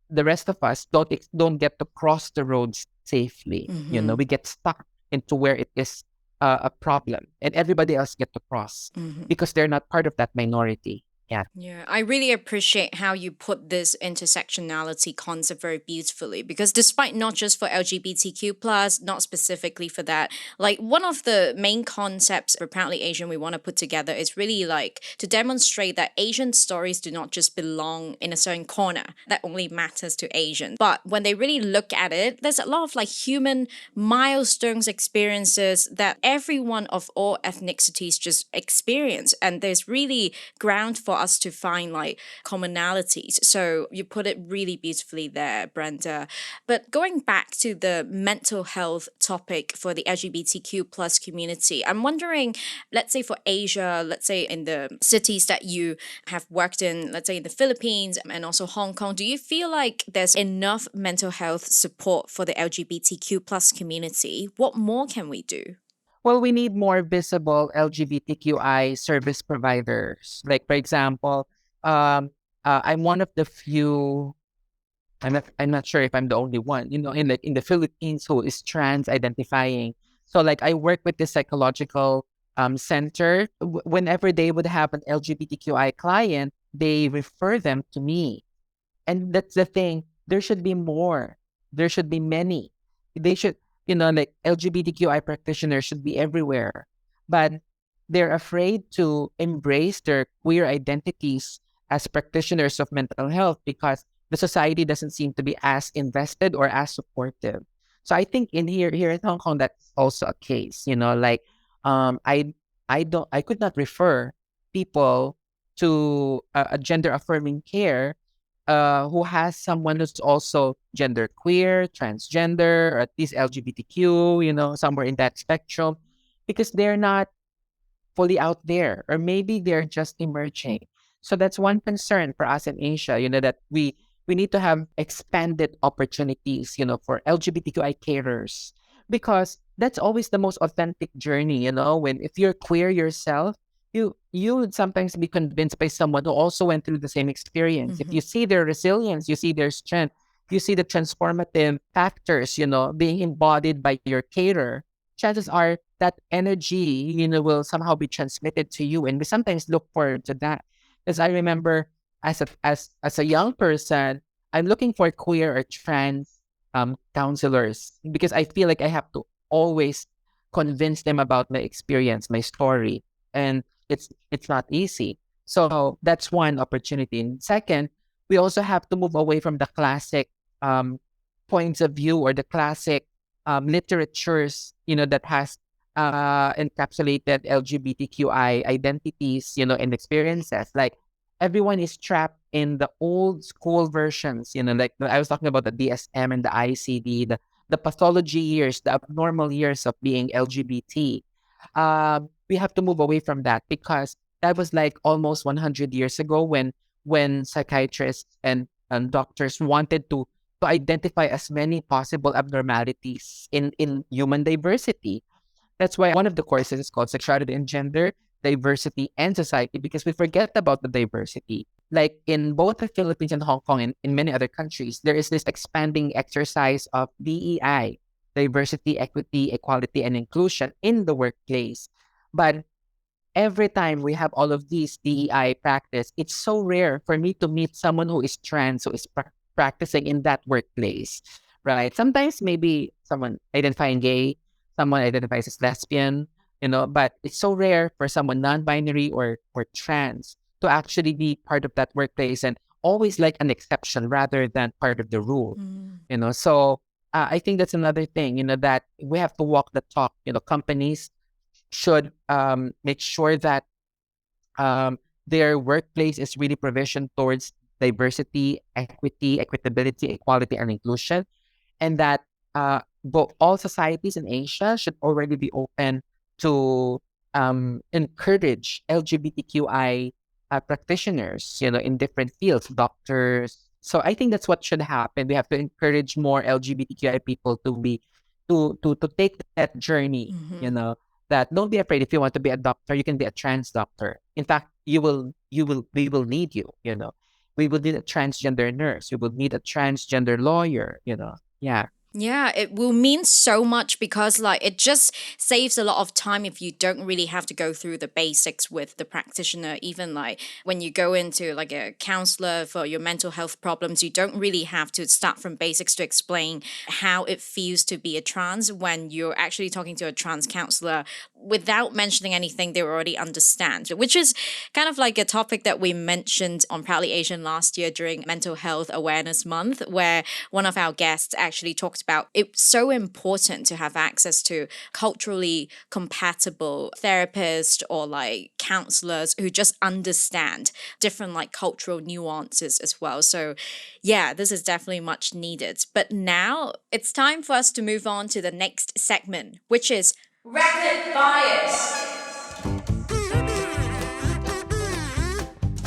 the rest of us don't get to cross the roads safely. mm-hmm, We get stuck into where it is a problem, and everybody else get to cross mm-hmm. because they're not part of that minority. Yeah. Yeah, I really appreciate how you put this intersectionality concept very beautifully, because despite not just for LGBTQ plus, not specifically for that, like one of the main concepts for Proudly Asian we want to put together is really like to demonstrate that Asian stories do not just belong in a certain corner that only matters to Asians. But when they really look at it, there's a lot of like human milestones, experiences that everyone of all ethnicities just experience. And there's really ground for us to find like commonalities. So you put it really beautifully there, Brenda. But going back to the mental health topic for the LGBTQ plus community, I'm wondering, let's say for Asia, let's say in the cities that you have worked in, let's say in the Philippines and also Hong Kong, do you feel like there's enough mental health support for the LGBTQ plus community? What more can we do? Well, we need more visible LGBTQI service providers. Like, for example, um, I'm one of the few. I'm not sure if I'm the only one, in the Philippines who is trans identifying. So, like, I work with the psychological center. Whenever they would have an LGBTQI client, they refer them to me. And that's the thing. There should be more. There should be many. They should, like LGBTQI practitioners should be everywhere. But they're afraid to embrace their queer identities as practitioners of mental health, because the society doesn't seem to be as invested or as supportive. So I think here in Hong Kong, that's also a case. Like, I could not refer people to a gender affirming care who has someone who's also gender queer, transgender, or at least LGBTQ, somewhere in that spectrum, because they're not fully out there, or maybe they're just emerging. So that's one concern for us in Asia, that we need to have expanded opportunities, for LGBTQI carers, because that's always the most authentic journey, when if you're queer yourself, you would sometimes be convinced by someone who also went through the same experience. If Mm-hmm. you see their resilience, you see their strength, you see the transformative factors, being embodied by your carer, chances are that energy, will somehow be transmitted to you. And we sometimes look forward to that. Because I remember as a young person, I'm looking for queer or trans counselors because I feel like I have to always convince them about my experience, my story. And it's not easy. So that's one opportunity. And second, we also have to move away from the classic um, points of view or the classic literatures, that has encapsulated LGBTQI identities, and experiences. Like everyone is trapped in the old school versions, like I was talking about the DSM and the ICD, the pathology years, the abnormal years of being LGBT. We have to move away from that because that was like almost 100 years ago when psychiatrists and doctors wanted to identify as many possible abnormalities in human diversity. That's why one of the courses is called Sexuality and Gender, Diversity and Society, because we forget about the diversity. Like in both the Philippines and Hong Kong and in many other countries, there is this expanding exercise of DEI, diversity, equity, equality, and inclusion in the workplace. But every time we have all of these DEI practice, it's so rare for me to meet someone who is trans, who is practicing in that workplace, right? Sometimes maybe someone identifying gay, someone identifies as lesbian, but it's so rare for someone non-binary or trans to actually be part of that workplace and always like an exception rather than part of the rule, So I think that's another thing, that we have to walk the talk. Companies should make sure that their workplace is really provisioned towards diversity, equity, equitability, equality, and inclusion, and that both all societies in Asia should already be open to encourage LGBTQI practitioners, in different fields, doctors. So I think that's what should happen. We have to encourage more LGBTQI people to take that journey, that don't be afraid. If you want to be a doctor, you can be a trans doctor. In fact, we will need you, we will need a transgender nurse. We will need a transgender lawyer, Yeah. Yeah, it will mean so much because like it just saves a lot of time if you don't really have to go through the basics with the practitioner. Even like when you go into like a counselor for your mental health problems, you don't really have to start from basics to explain how it feels to be a trans when you're actually talking to a trans counselor without mentioning anything they already understand, which is kind of like a topic that we mentioned on Proudly Asian last year during Mental Health Awareness Month, where one of our guests actually talked about it's so important to have access to culturally compatible therapists or like counselors who just understand different like cultural nuances as well. So yeah, this is definitely much needed. But now it's time for us to move on to the next segment, which is Rapid Bias.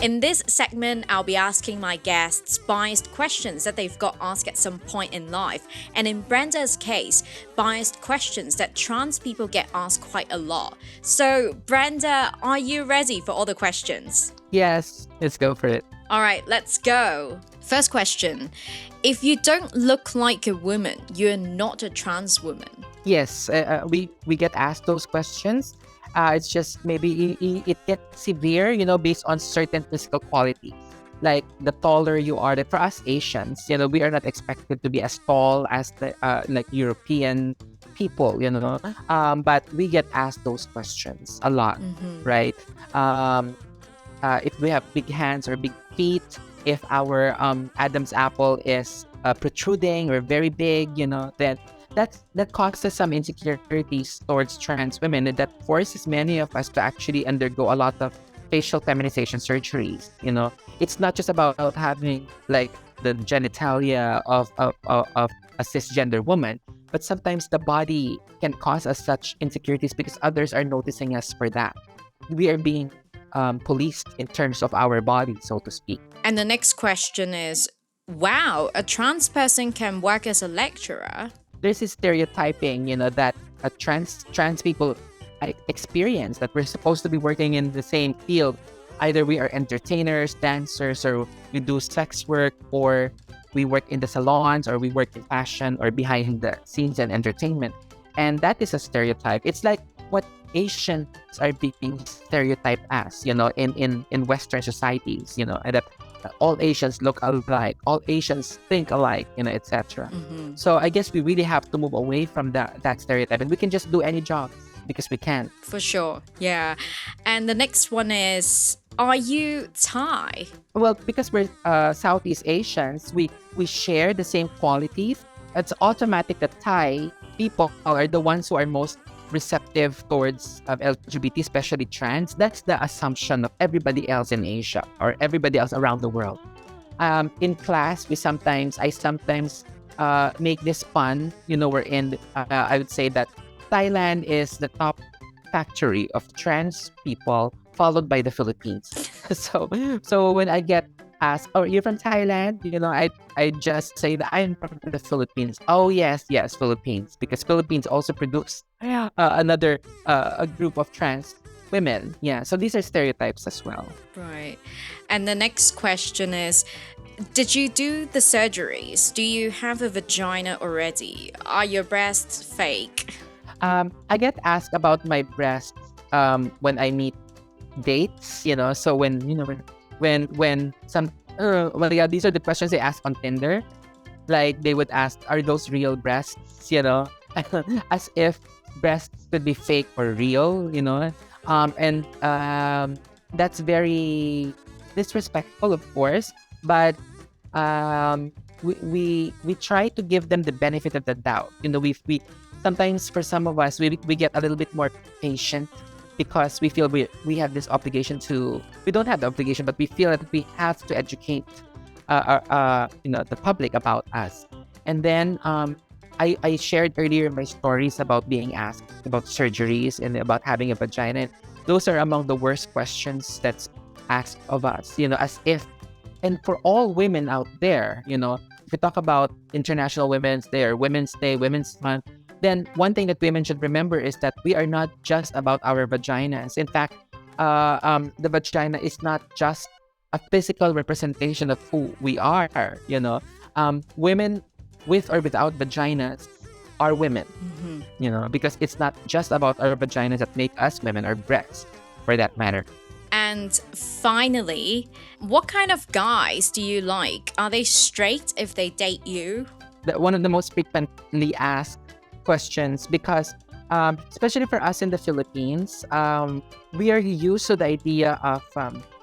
In this segment, I'll be asking my guests biased questions that they've got asked at some point in life. And in Brenda's case, biased questions that trans people get asked quite a lot. So, Brenda, are you ready for all the questions? Yes, let's go for it. All right, let's go. First question. If you don't look like a woman, you're not a trans woman. Yes, we get asked those questions. It's just maybe it gets severe, based on certain physical qualities. Like the taller you are, that for us Asians, we are not expected to be as tall as the like European people, but we get asked those questions a lot, right? If we have big hands or big feet, if our Adam's apple is protruding or very big, then that causes some insecurities towards trans women, and that forces many of us to actually undergo a lot of facial feminization surgeries. It's not just about having like the genitalia of a cisgender woman, but sometimes the body can cause us such insecurities because others are noticing us for that. We are being policed in terms of our body, so to speak. And the next question is, wow, a trans person can work as a lecturer? There's this stereotyping, that trans people experience, that we're supposed to be working in the same field. Either we are entertainers, dancers, or we do sex work, or we work in the salons, or we work in fashion, or behind the scenes and entertainment. And that is a stereotype. It's like what Asians are being stereotyped as, in Western societies, and that all Asians look alike, all Asians think alike, etc. So I guess we really have to move away from that stereotype, and we can just do any job because we can. For sure. Yeah. And the next one is, are you Thai? Well, because we're Southeast Asians, we share the same qualities. It's automatic that Thai people are the ones who are most receptive towards LGBT, especially trans. That's the assumption of everybody else in Asia or everybody else around the world. In class, I sometimes make this fun. We're in. I would say that Thailand is the top factory of trans people, followed by the Philippines. So when I get asked, "Oh, you're from Thailand?" I just say that I'm from the Philippines. Oh yes, yes, Philippines, because Philippines also produce another a group of trans women. Yeah, so these are stereotypes as well. Right. And the next question is, did you do the surgeries? Do you have a vagina already? Are your breasts fake? I get asked about my breasts when I meet dates. So when some well, yeah, these are the questions they ask on Tinder. Like they would ask, "Are those real breasts?" As if breasts could be fake or real. And that's very disrespectful, of course. But we try to give them the benefit of the doubt. We sometimes for some of us we get a little bit more patient because we feel we have this obligation to. We don't have the obligation, but we feel that we have to educate the public about us. And then I shared earlier my stories about being asked about surgeries and about having a vagina. Those are among the worst questions that's asked of us, as if, and for all women out there, if we talk about International Women's Day or Women's Day, Women's Month, then one thing that women should remember is that we are not just about our vaginas. In fact, the vagina is not just a physical representation of who we are. Women with or without vaginas are women. Because it's not just about our vaginas that make us women, or breasts, for that matter. And finally, what kind of guys do you like? Are they straight if they date you? One of the most frequently asked questions, because especially for us in the Philippines, we are used to the idea of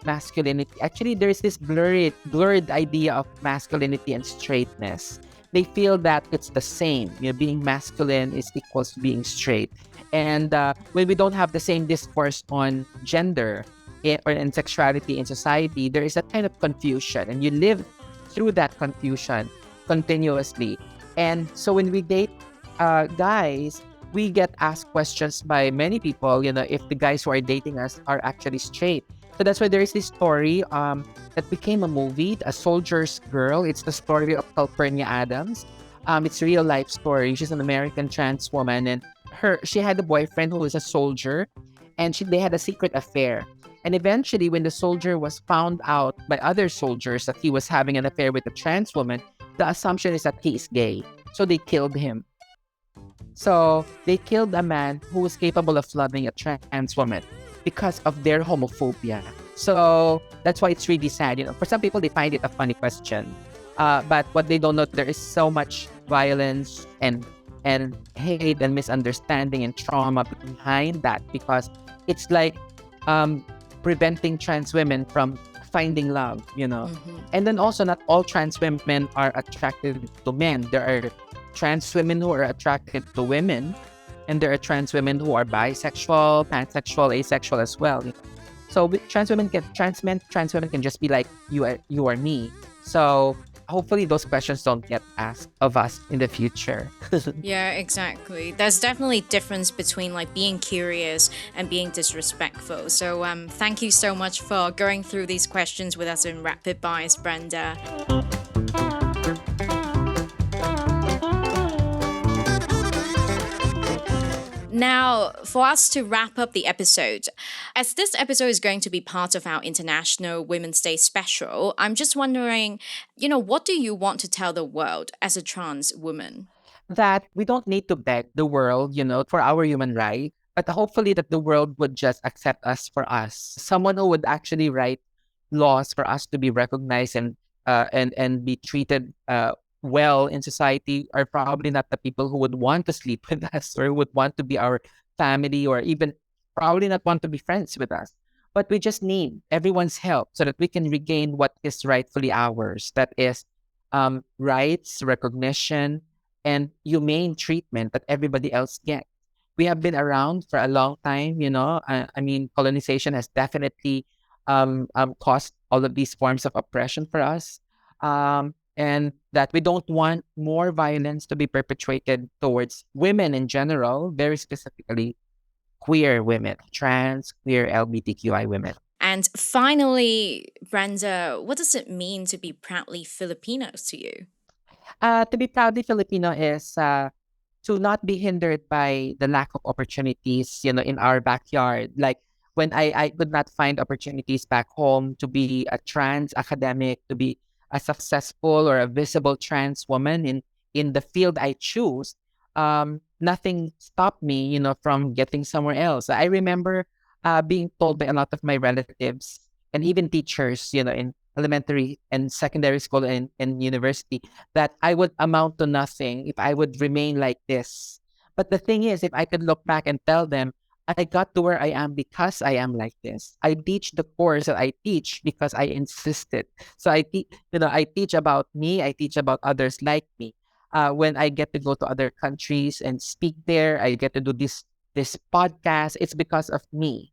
masculinity. Actually, there's this blurred idea of masculinity and straightness. They feel that it's the same. Being masculine is equals to being straight. And when we don't have the same discourse on gender or in sexuality in society, there is a kind of confusion, and you live through that confusion continuously. And so when we date guys, we get asked questions by many people, if the guys who are dating us are actually straight. So that's why there is this story that became a movie, A Soldier's Girl. It's the story of Calpurnia Adams. It's a real life story. She's an American trans woman, and she had a boyfriend who was a soldier, and they had a secret affair. And eventually, when the soldier was found out by other soldiers that he was having an affair with a trans woman, the assumption is that he is gay. So they killed him. So they killed a man who was capable of loving a trans woman because of their homophobia. So that's why it's really sad. For some people, they find it a funny question. But what they don't know, there is so much violence and hate and misunderstanding and trauma behind that, because it's like preventing trans women from finding love, And then also, not all trans women are attracted to men. There are trans women who are attracted to women, and there are trans women who are bisexual, pansexual, asexual as well. So trans women can just be like you or me. So hopefully those questions don't get asked of us in the future. Yeah, exactly. There's definitely a difference between like being curious and being disrespectful. So thank you so much for going through these questions with us in Rapid Bias, Brenda. Now, for us to wrap up the episode, as this episode is going to be part of our International Women's Day special, I'm just wondering, what do you want to tell the world as a trans woman? that we don't need to beg the world, for our human right, but hopefully that the world would just accept us for us. Someone who would actually write laws for us to be recognized and be treated well in society are probably not the people who would want to sleep with us or would want to be our family or even probably not want to be friends with us. But we just need everyone's help so that we can regain what is rightfully ours. That is rights, recognition, and humane treatment that everybody else gets. We have been around for a long time, I mean, colonization has definitely caused all of these forms of oppression for us. And that we don't want more violence to be perpetrated towards women in general, very specifically queer women, trans, queer, LGBTQI women. And finally, Brenda, what does it mean to be proudly Filipinos to you? To be proudly Filipino is to not be hindered by the lack of opportunities, in our backyard. Like when I could not find opportunities back home to be a trans academic, to be a successful or a visible trans woman in the field I choose, nothing stopped me, from getting somewhere else. I remember being told by a lot of my relatives and even teachers, in elementary and secondary school and university that I would amount to nothing if I would remain like this. But the thing is, if I could look back and tell them, I got to where I am because I am like this. I teach the course that I teach because I insisted. So I teach about me. I teach about others like me. When I get to go to other countries and speak there, I get to do this podcast. It's because of me.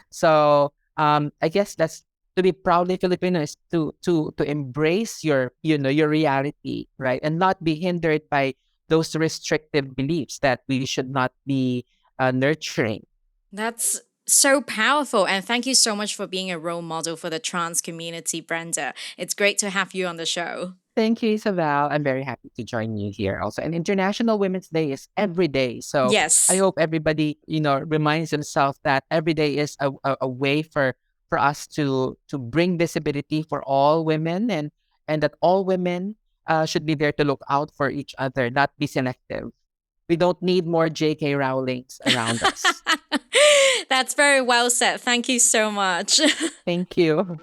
So I guess that's to be proudly Filipino is to embrace your reality, right, and not be hindered by those restrictive beliefs that we should not be nurturing. That's so powerful. And thank you so much for being a role model for the trans community, Brenda. It's great to have you on the show. Thank you, Isabel. I'm very happy to join you here also. And International Women's Day is every day. So I Yes. hope everybody, reminds themselves that every day is a way for us to bring visibility for all women and that all women should be there to look out for each other, not be selective. We don't need more J.K. Rowlings around us. That's very well said. Thank you so much. Thank you.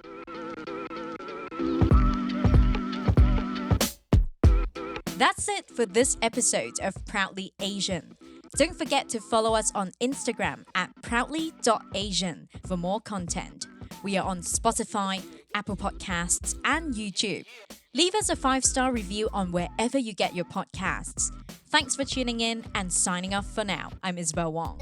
That's it for this episode of Proudly Asian. Don't forget to follow us on Instagram at proudly.asian for more content. We are on Spotify, Apple Podcasts, and YouTube. Leave us a 5-star review on wherever you get your podcasts. Thanks for tuning in and signing off for now. I'm Isabel Wong.